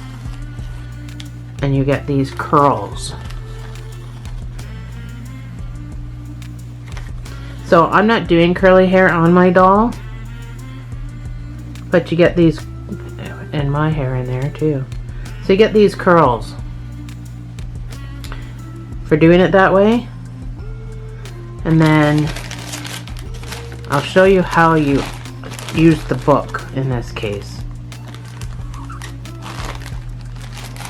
And you get these curls. So I'm not doing curly hair on my doll, but you get these, and my hair in there too. So you get these curls for doing it that way. And then I'll show you how you use the book in this case.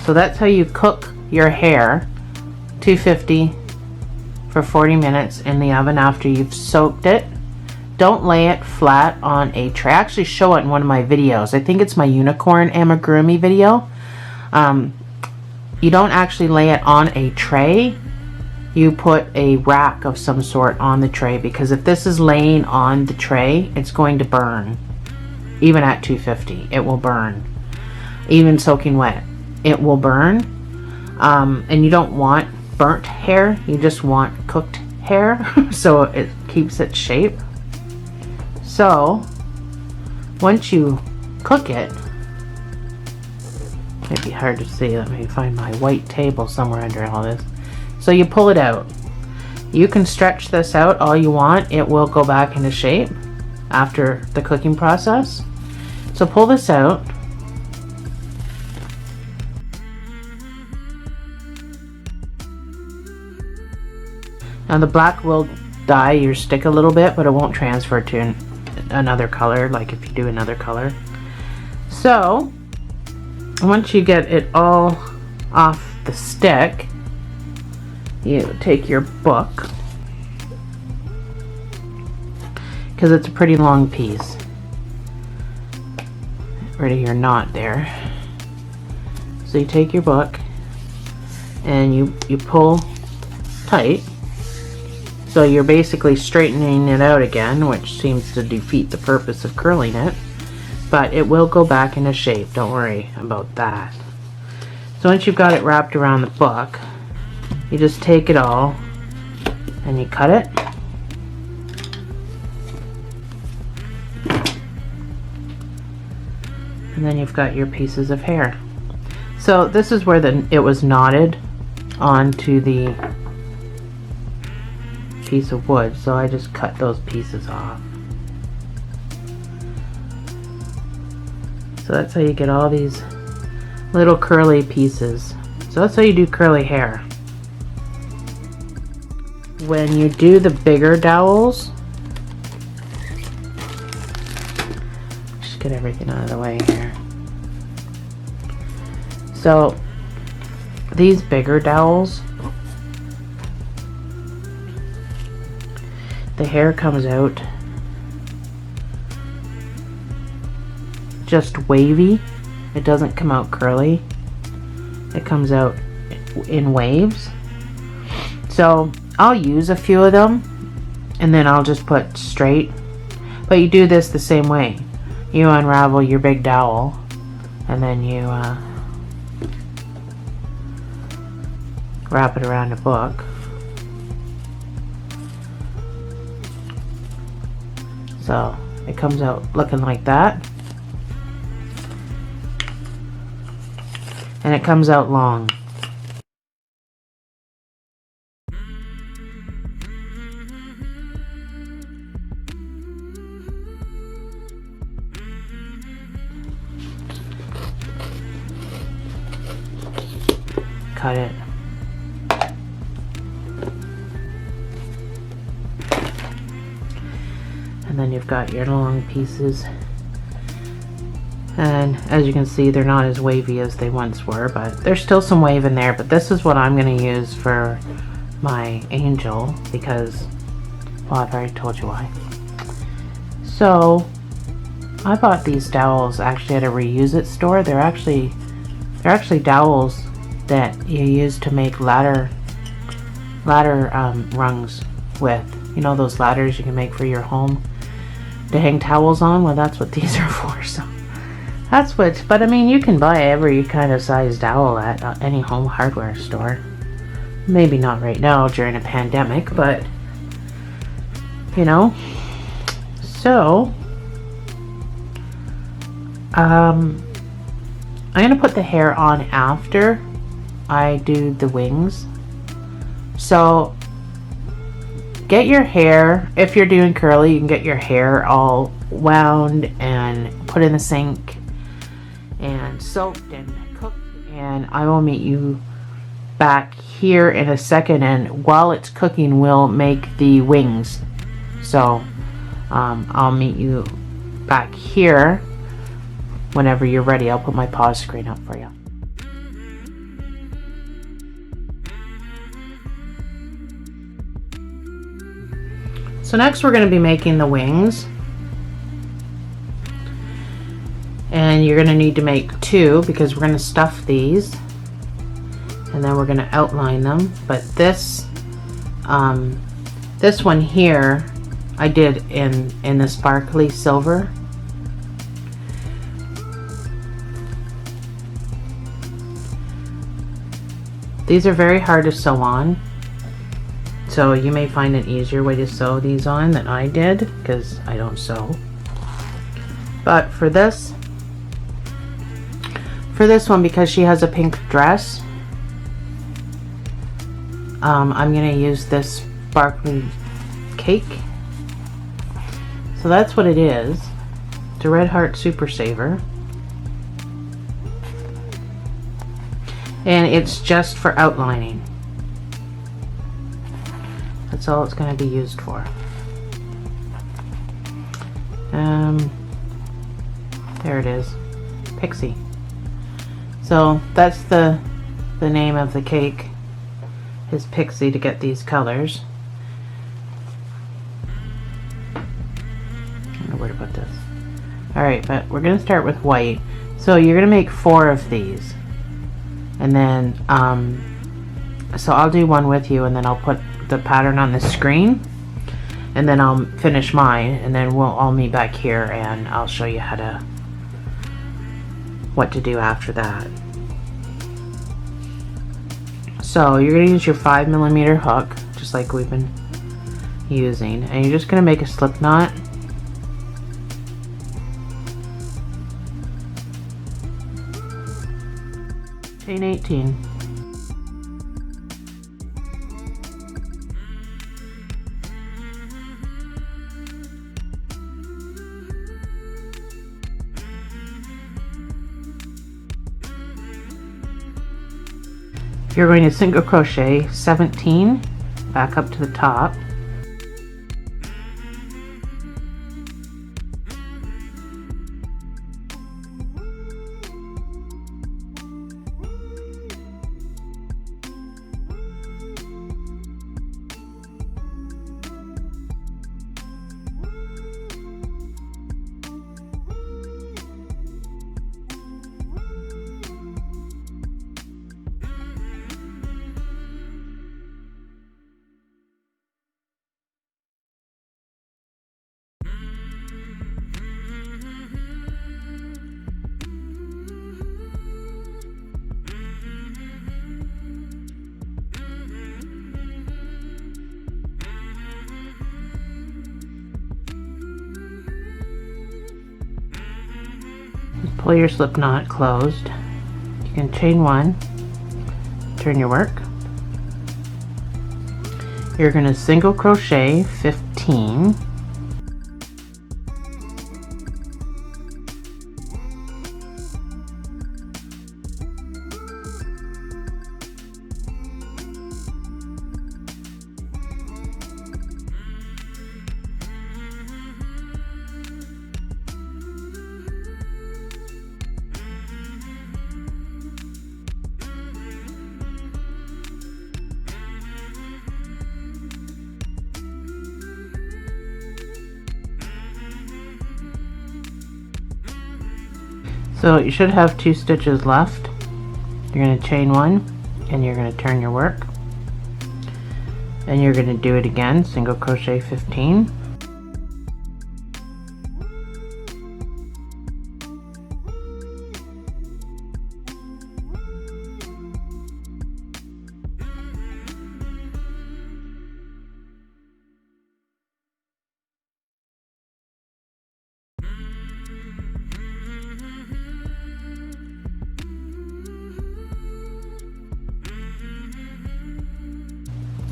So that's how you cook your hair, 250 for 40 minutes in the oven after you've soaked it. Don't lay it flat on a tray. I actually show it in one of my videos. I think it's my unicorn amigurumi video. You don't actually lay it on a tray. You put a rack of some sort on the tray, because if this is laying on the tray, it's going to burn. Even at 250, it will burn. Even soaking wet, it will burn. And you don't want burnt hair. You just want cooked hair so it keeps its shape. So once you cook it, it'd be hard to see. Let me find my white table somewhere under all this. So you pull it out. You can stretch this out all you want. It will go back into shape after the cooking process. So pull this out. Now the black will dye your stick a little bit, but it won't transfer to another color like if you do another color. So once you get it all off the stick, you take your book, because it's a pretty long piece. Get rid of your knot there. So you take your book and you pull tight. So you're basically straightening it out again, which seems to defeat the purpose of curling it. But it will go back into shape, don't worry about that. So once you've got it wrapped around the book, you just take it all and you cut it. And then you've got your pieces of hair. So this is where it was knotted onto the piece of wood, so I just cut those pieces off. So that's how you get all these little curly pieces. So that's how you do curly hair. When you do the bigger dowels, just get everything out of the way here. So these bigger dowels, the hair comes out just wavy. It doesn't come out curly. It comes out in waves. So I'll use a few of them and then I'll just put straight. But you do this the same way. You unravel your big dowel and then you wrap it around a book. So it comes out looking like that. And it comes out long. Cut it. And then you've got your long pieces. And as you can see, they're not as wavy as they once were, but there's still some wave in there. But this is what I'm going to use for my angel because, well, I've already told you why. So I bought these dowels actually at a reuse it store. They're actually dowels that you use to make ladder rungs with. You know those ladders you can make for your home to hang towels on? Well, that's what these are for. So that's what, but I mean, you can buy every kind of size dowel at any home hardware store. Maybe not right now during a pandemic, but you know. So I'm gonna put the hair on after I do the wings. So get your hair, if you're doing curly, you can get your hair all wound and put in the sink and soaked and cooked, and I will meet you back here in a second, and while it's cooking we'll make the wings. So I'll meet you back here whenever you're ready. I'll put my pause screen up for you. So next we're going to be making the wings. And you're going to need to make two because we're going to stuff these. And then we're going to outline them. But this one here I did in the sparkly silver. These are very hard to sew on, so you may find an easier way to sew these on than I did, because I don't sew. But for this one, because she has a pink dress, I'm gonna use this sparkly cake. So that's what it is. It's a Red Heart Super Saver. And it's just for outlining. That's all it's going to be used for. There it is. Pixie. So that's the name of the cake, is Pixie, to get these colors. I don't know where to put this. Alright, but we're going to start with white. So you're going to make 4 of these. And then, so I'll do one with you, and then I'll put the pattern on the screen, and then I'll finish mine, and then we'll all meet back here, and I'll show you what to do after that. So you're going to use your 5mm hook, just like we've been using, and you're just going to make a slip knot. Chain 18. You're going to single crochet 17 back up to the top. Pull your slip knot closed. You can chain 1, turn your work. You're going to single crochet 15, so you should have 2 stitches left. You're going to chain 1, and you're going to turn your work, and you're going to do it again, single crochet 15,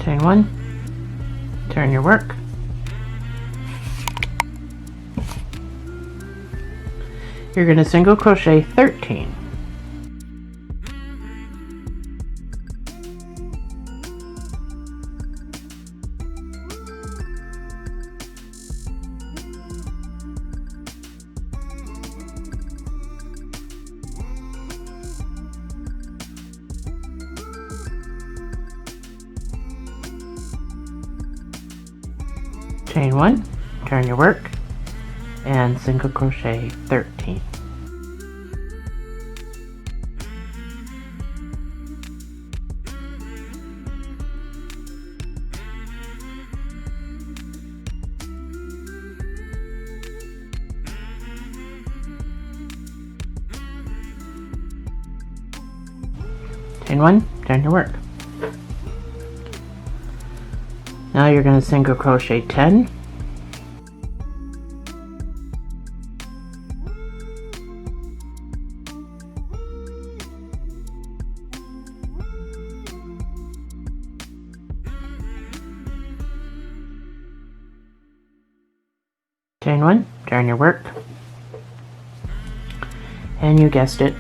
chain 1, turn your work, you're going to single crochet 13, chain 1, turn your work, and single crochet 13. Chain 1, turn your work. Now you're going to single crochet 10, chain 1, turn your work, and you guessed it,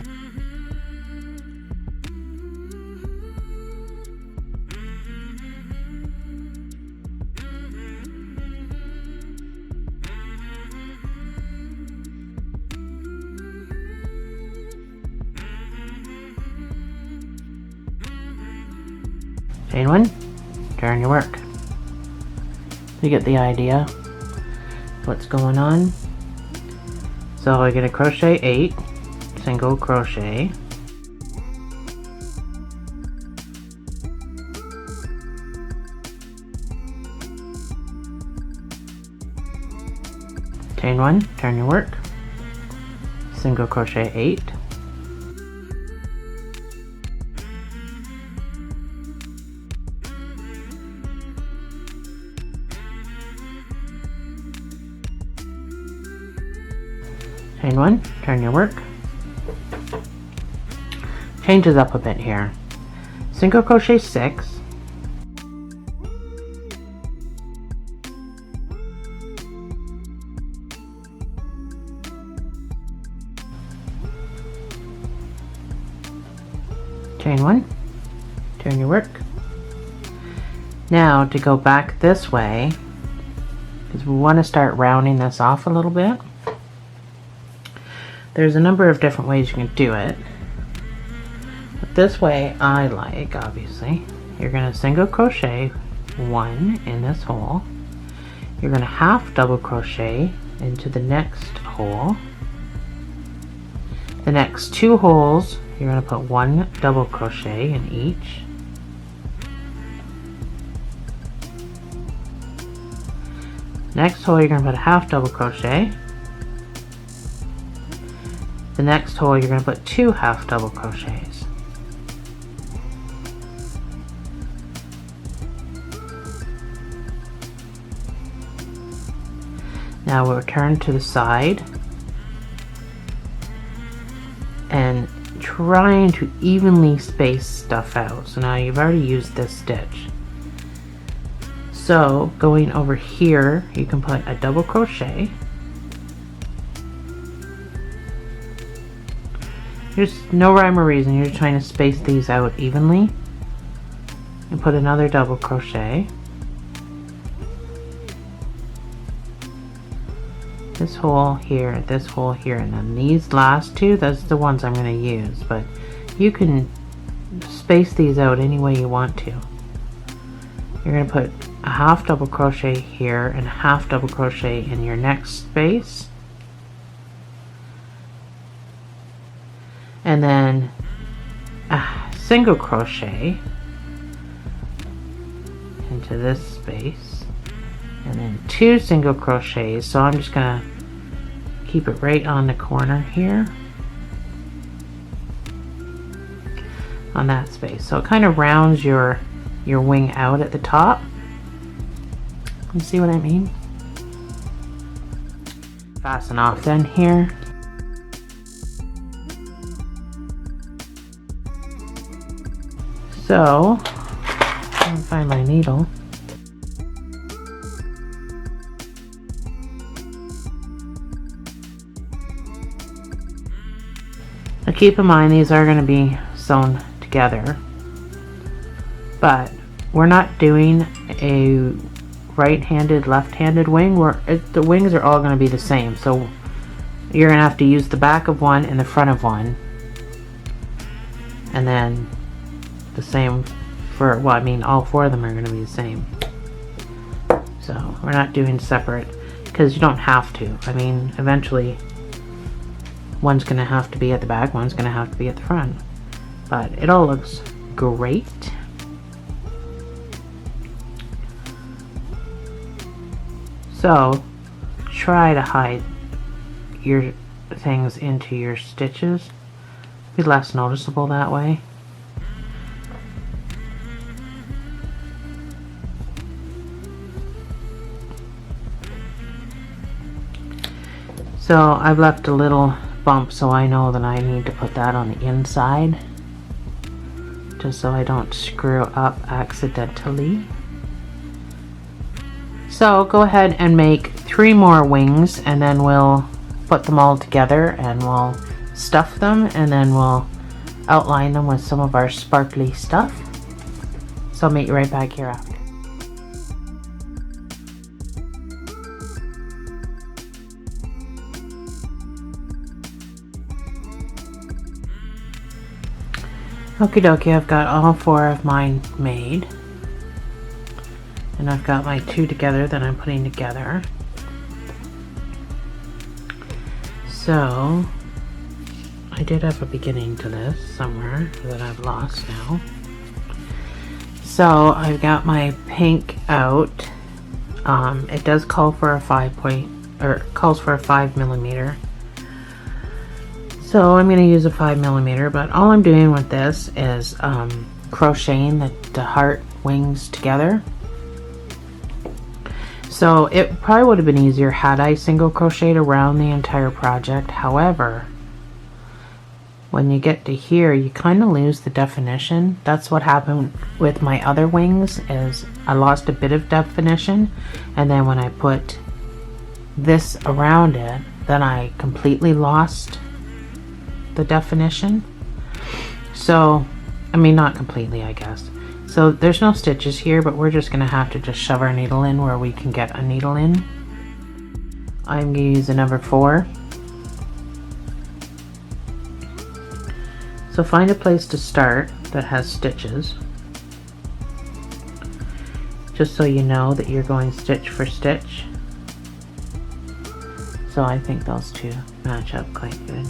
chain 1, turn your work. You get the idea what's going on. So I'm going to crochet 8, single crochet, chain 1, turn your work, single crochet 8, chain 1, turn your work, changes up a bit here, single crochet 6, chain 1, turn your work. Now to go back this way, because we want to start rounding this off a little bit. There's a number of different ways you can do it, but this way I like, obviously. You're going to single crochet 1 in this hole, you're going to half double crochet into the next hole, the next 2 holes you're going to put 1 double crochet in each, next hole you're going to put a half double crochet, the next hole you're going to put 2 half double crochets. Now we'll turn to the side and trying to evenly space stuff out. So now you've already used this stitch. So going over here, you can put a double crochet. There's no rhyme or reason, you're just trying to space these out evenly. And put another double crochet. This hole here, and then these last 2, that's the ones I'm going to use, but you can space these out any way you want to. You're going to put a half double crochet here and a half double crochet in your next space. And then a single crochet into this space, and then 2 single crochets. So I'm just gonna keep it right on the corner here on that space, so it kind of rounds your wing out at the top. You see what I mean? Fasten off then here. So, I'm gonna find my needle. Now keep in mind these are going to be sewn together, but we're not doing a right-handed, left-handed wing. The wings are all going to be the same, so you're going to have to use the back of one and the front of one, and then the same for, well, I mean all 4 of them are going to be the same. So we're not doing separate because you don't have to. I mean, eventually one's going to have to be at the back, one's going to have to be at the front, but it all looks great. So try to hide your things into your stitches. Be less noticeable that way. So I've left a little bump so I know that I need to put that on the inside, just so I don't screw up accidentally. So go ahead and make 3 more wings, and then we'll put them all together and we'll stuff them, and then we'll outline them with some of our sparkly stuff. So I'll meet you right back here after. Okie dokie, I've got all 4 of mine made. And I've got my 2 together that I'm putting together. So, I did have a beginning to this somewhere that I've lost now. So, I've got my pink out. It does call for a 5 millimeter. So I'm going to use a 5 millimeter, but all I'm doing with this is crocheting the heart wings together. So it probably would have been easier had I single crocheted around the entire project. However, when you get to here, you kind of lose the definition. That's what happened with my other wings, is I lost a bit of definition, and then when I put this around it, then I completely lost the definition. So, I mean, not completely, I guess. So there's no stitches here, but we're just gonna have to just shove our needle in where we can get a needle in. I'm gonna use a number 4. So find a place to start that has stitches, just so you know that you're going stitch for stitch. So I think those 2 match up quite good.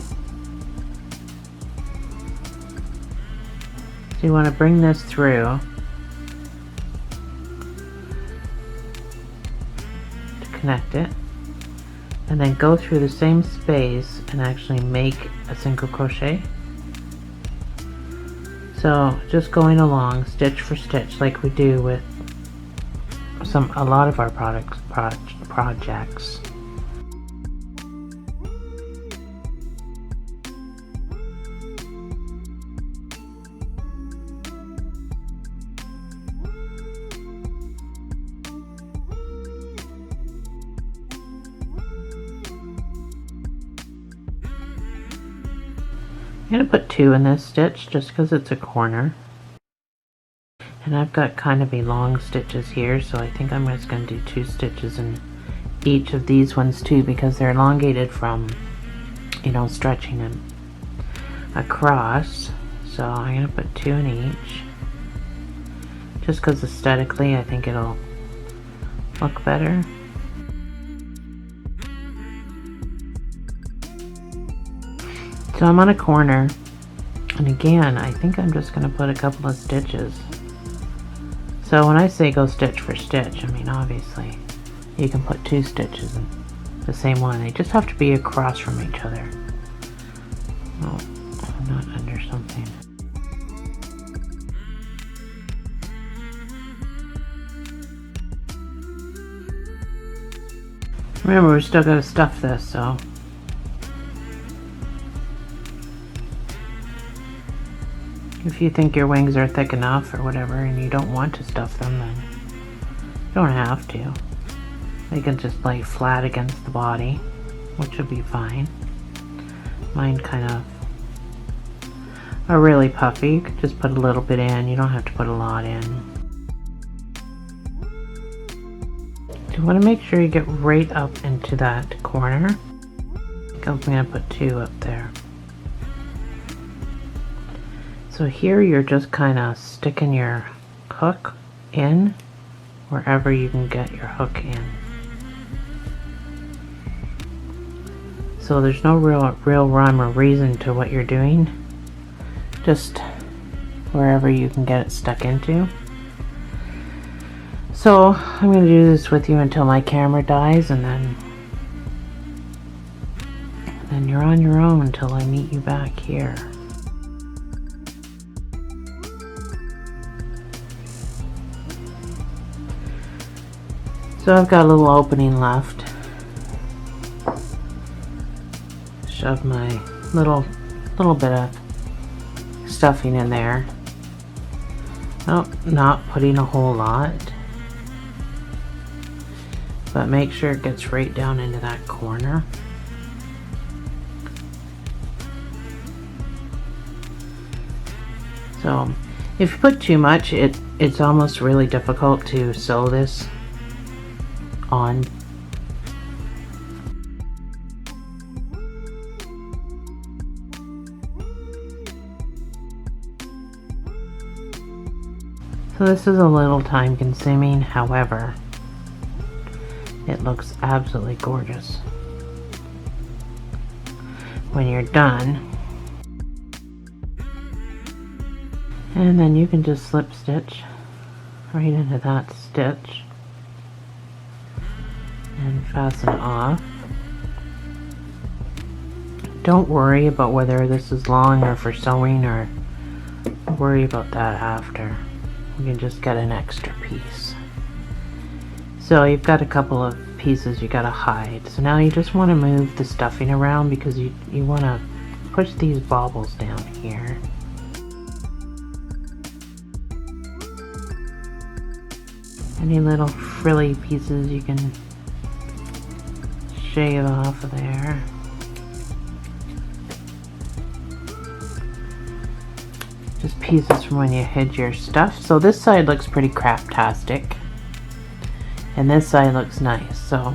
So you want to bring this through to connect it, and then go through the same space and actually make a single crochet. So just going along stitch for stitch like we do with a lot of our projects. I'm going to put 2 in this stitch just because it's a corner, and I've got kind of long stitches here, so I think I'm just going to do 2 stitches in each of these ones too, because they're elongated from, you know, stretching them across. So I'm going to put 2 in each, just because aesthetically I think it'll look better. So I'm on a corner, and again, I think I'm just going to put a couple of stitches. So when I say go stitch for stitch, I mean obviously you can put 2 stitches in the same one. They just have to be across from each other. Oh, I'm not under something. Remember, we still got to stuff this, so. If you think your wings are thick enough or whatever and you don't want to stuff them, then you don't have to. They can just lay flat against the body, which would be fine. Mine kind of are really puffy. You could just put a little bit in. You don't have to put a lot in. You want to make sure you get right up into that corner. I think I'm going to put 2 up there. So here you're just kind of sticking your hook in wherever you can get your hook in. So there's no real rhyme or reason to what you're doing. Just wherever you can get it stuck into. So I'm going to do this with you until my camera dies, and then you're on your own until I meet you back here. So I've got a little opening left. of my little bit of stuffing in there. Oh, not putting a whole lot, but make sure it gets right down into that corner. So if you put too much, it's almost really difficult to sew this on. So this is a little time consuming, however, it looks absolutely gorgeous when you're done. And then you can just slip stitch right into that stitch and fasten off. Don't worry about whether this is long or for sewing, or worry about that after. You can just get an extra piece. So you've got a couple of pieces you gotta hide. So now you just want to move the stuffing around because you want to push these baubles down here. Any little frilly pieces you can shave off of there. Just pieces from when you hid your stuff. So this side looks pretty craptastic, and this side looks nice. So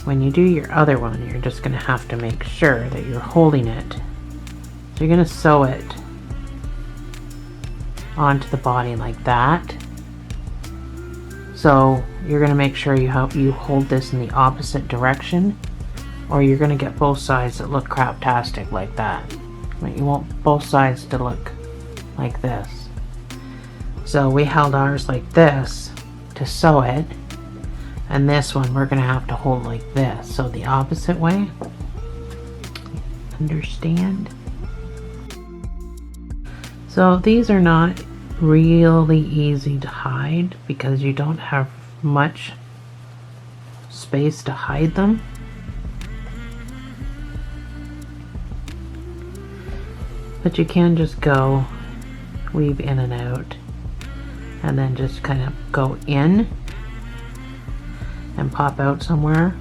when you do your other one, you're just going to have to make sure that you're holding it. So you're going to sew it onto the body like that. So you're going to make sure you hold this in the opposite direction, or you're going to get both sides that look craptastic like that. But you want both sides to look like this. So we held ours like this to sew it, and this one we're going to have to hold like this. So the opposite way. Understand? So these are not really easy to hide because you don't have much space to hide them. But you can just go weave in and out, and then just kind of go in and pop out somewhere,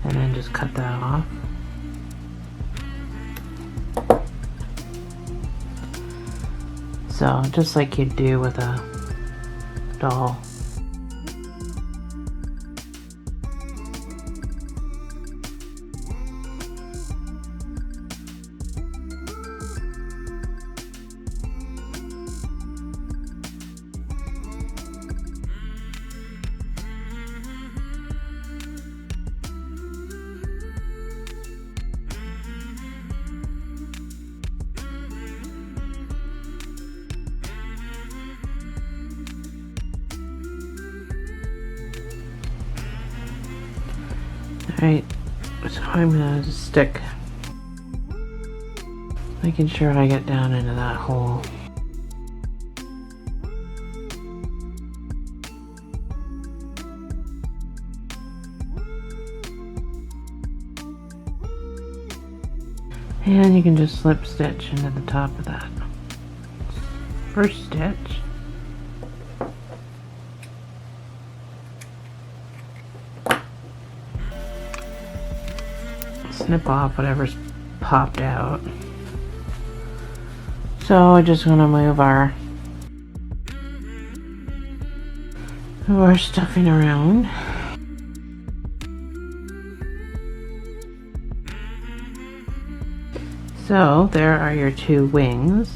and then just cut that off. So just like you'd do with a doll. Alright, so I'm gonna just stick, making sure I get down into that hole. And you can just slip stitch into the top of that first stitch. Snip off whatever's popped out. So I just want to move our stuffing around. So there are your two wings.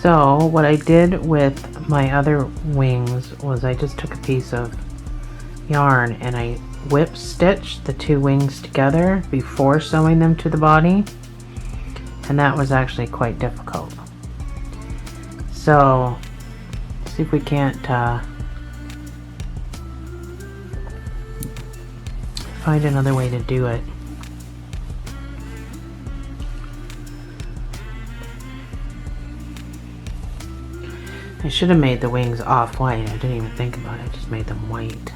So what I did with my other wings was I just took a piece of yarn and I whip stitched the two wings together before sewing them to the body, and that was actually quite difficult. So see if we can't find another way to do it. I should have made the wings off-white. I didn't even think about it. I just made them white.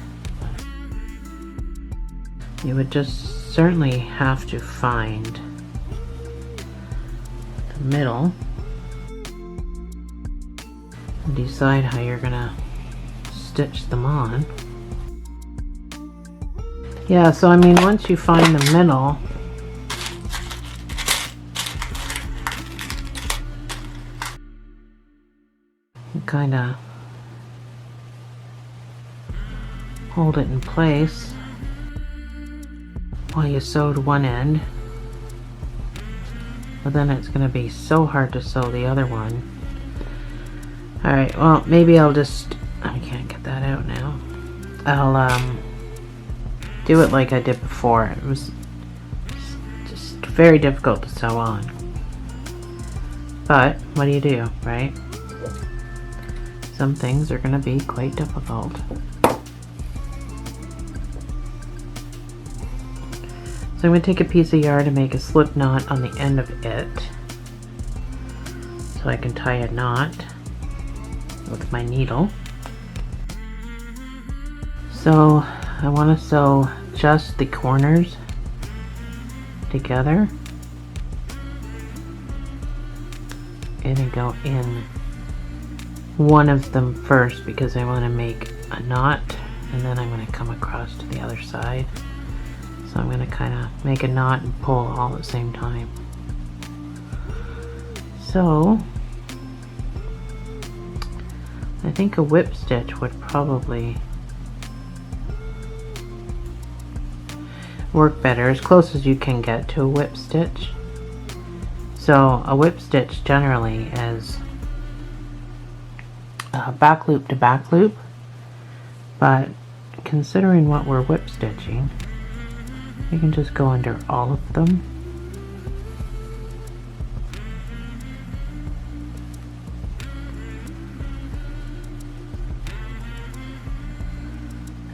You would just certainly have to find the middle and decide how you're gonna stitch them on. Yeah, so I mean, once you find the middle, you kind of hold it in place while you sewed one end, but then it's going to be so hard to sew the other one. Alright, well, maybe I'll just, I can't get that out now. I'll do it like I did before. It was just very difficult to sew on. But what do you do, right? Some things are going to be quite difficult. So I'm going to take a piece of yarn and make a slip knot on the end of it, so I can tie a knot with my needle. So I want to sew just the corners together and go in one of them first because I want to make a knot, and then I'm going to come across to the other side. So I'm going to kind of make a knot and pull all at the same time. So I think a whip stitch would probably work better, as close as you can get to a whip stitch. So a whip stitch generally is back loop to back loop, but considering what we're whip stitching, you can just go under all of them.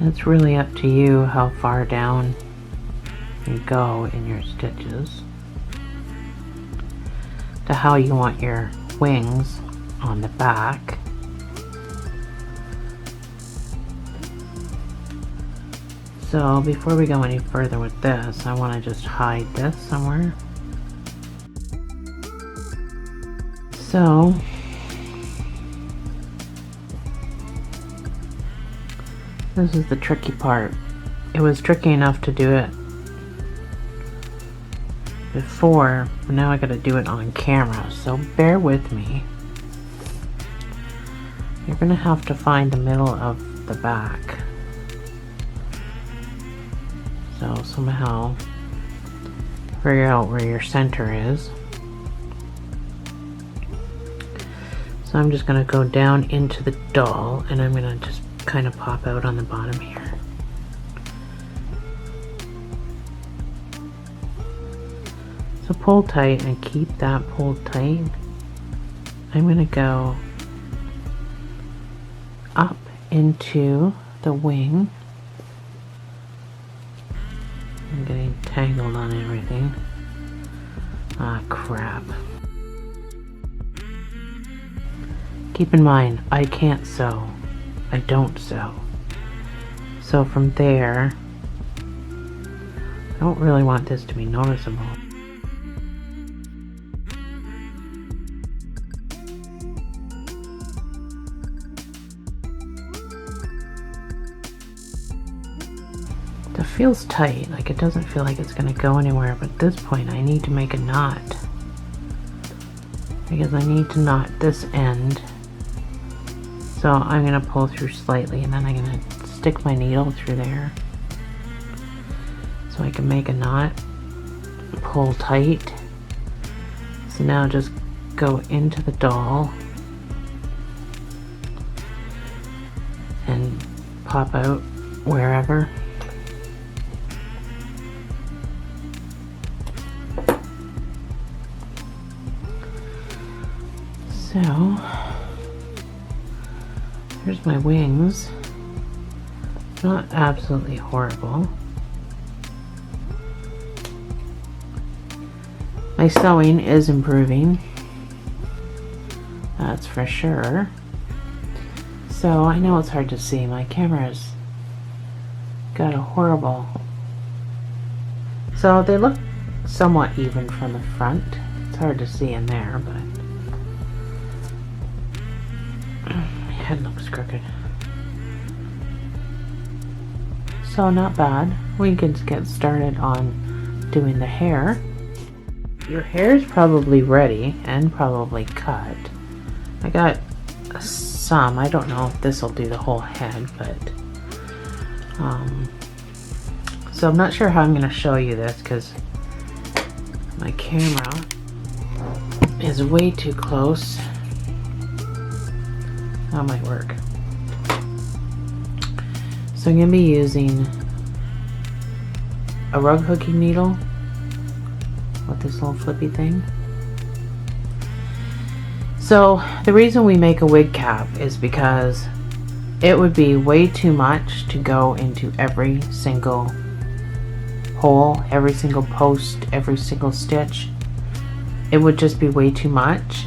It's really up to you how far down you go in your stitches, to how you want your wings on the back. So before we go any further with this, I want to just hide this somewhere. So this is the tricky part. It was tricky enough to do it before, but now I gotta do it on camera, so bear with me. You're gonna have to find the middle of the back. So somehow figure out where your center is. So I'm just gonna go down into the doll, and I'm gonna just kind of pop out on the bottom here. So pull tight and keep that pulled tight. I'm going to go up into the wing. I'm getting tangled on everything. Ah, crap. Keep in mind, I can't sew. I don't sew. So from there, I don't really want this to be noticeable. It feels tight, like it doesn't feel like it's going to go anywhere, but at this point I need to make a knot because I need to knot this end. So I'm going to pull through slightly, and then I'm going to stick my needle through there so I can make a knot, pull tight. So now just go into the doll and pop out wherever. So here's my wings. Not absolutely horrible. My sewing is improving. That's for sure. So I know it's hard to see. My camera's got a horrible... So they look somewhat even from the front. It's hard to see in there, but my head looks crooked. So not bad. We can get started on doing the hair. Your hair is probably ready and probably cut. I got some. I don't know if this will do the whole head, but so I'm not sure how I'm going to show you this because my camera is way too close. That might work. So I'm going to be using a rug hooking needle with this little flippy thing. So the reason we make a wig cap is because it would be way too much to go into every single hole, every single post, every single stitch. It would just be way too much.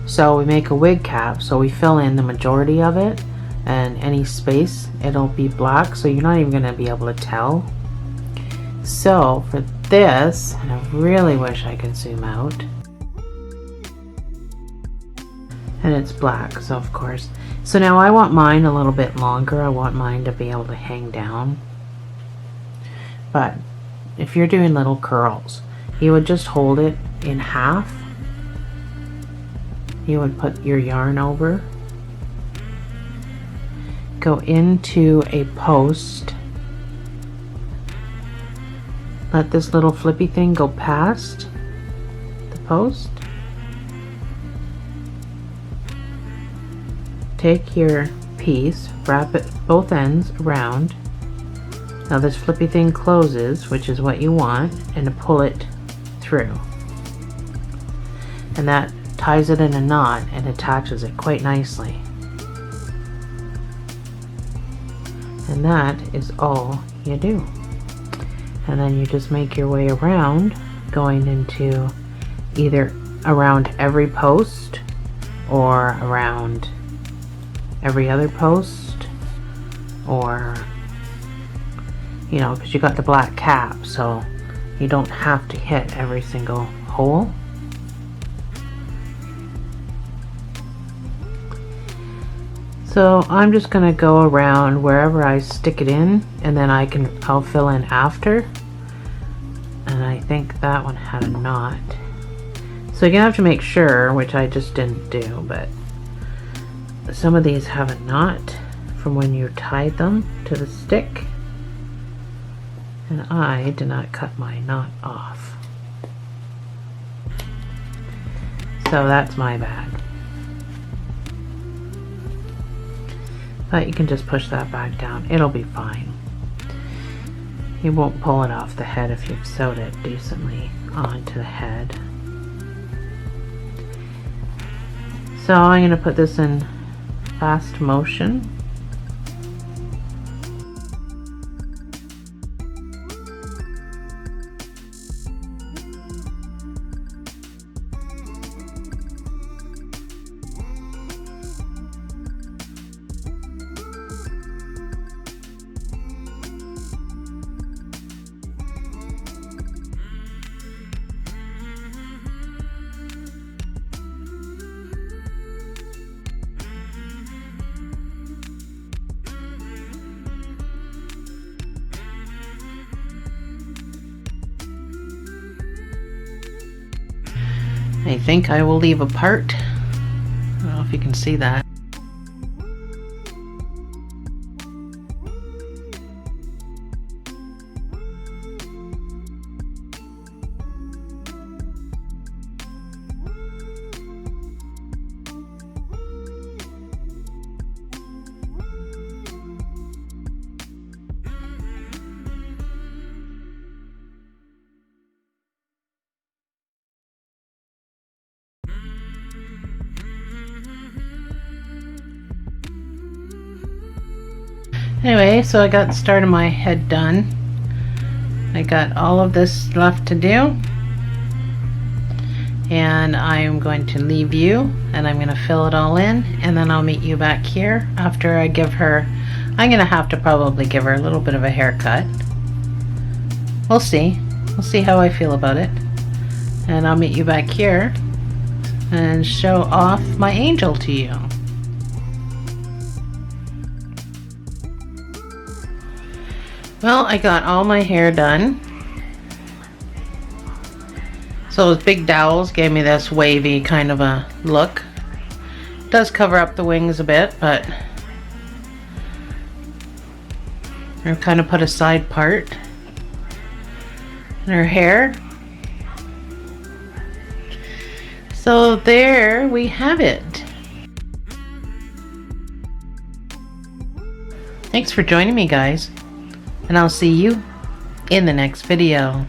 So we make a wig cap, so we fill in the majority of it, and any space it'll be black, so you're not even going to be able to tell. So for this, and I really wish I could zoom out, and it's black, so of course. So now I want mine a little bit longer. I want mine to be able to hang down. But if you're doing little curls, you would just hold it in half. You would put your yarn over, go into a post, let this little flippy thing go past the post, take your piece, wrap it both ends around. Now this flippy thing closes, which is what you want, and to pull it through. And that ties it in a knot and attaches it quite nicely. And that is all you do. And then you just make your way around, going into either around every post or around every other post, or you know, because you got the black cap, so you don't have to hit every single hole. So I'm just going to go around wherever I stick it in, and then I'll fill in after. And I think that one had a knot. So you're going to have to make sure, which I just didn't do, but some of these have a knot from when you tied them to the stick. And I did not cut my knot off. So that's my bad. But you can just push that back down. It'll be fine. You won't pull it off the head if you've sewed it decently onto the head. So I'm going to put this in fast motion. I think I will leave a part. I don't know if you can see that. Anyway, so I got the start of my head done. I got all of this left to do. and I'm going to leave you, and I'm going to fill it all in, and then I'll meet you back here after I give her. I'm going to have to probably give her a little bit of a haircut. We'll see. We'll see how I feel about it. And I'll meet you back here and show off my angel to you. Well, I got all my hair done. So those big dowels gave me this wavy kind of a look. It does cover up the wings a bit, but I've kind of put a side part in her hair. So there we have it. Thanks for joining me, guys, and I'll see you in the next video.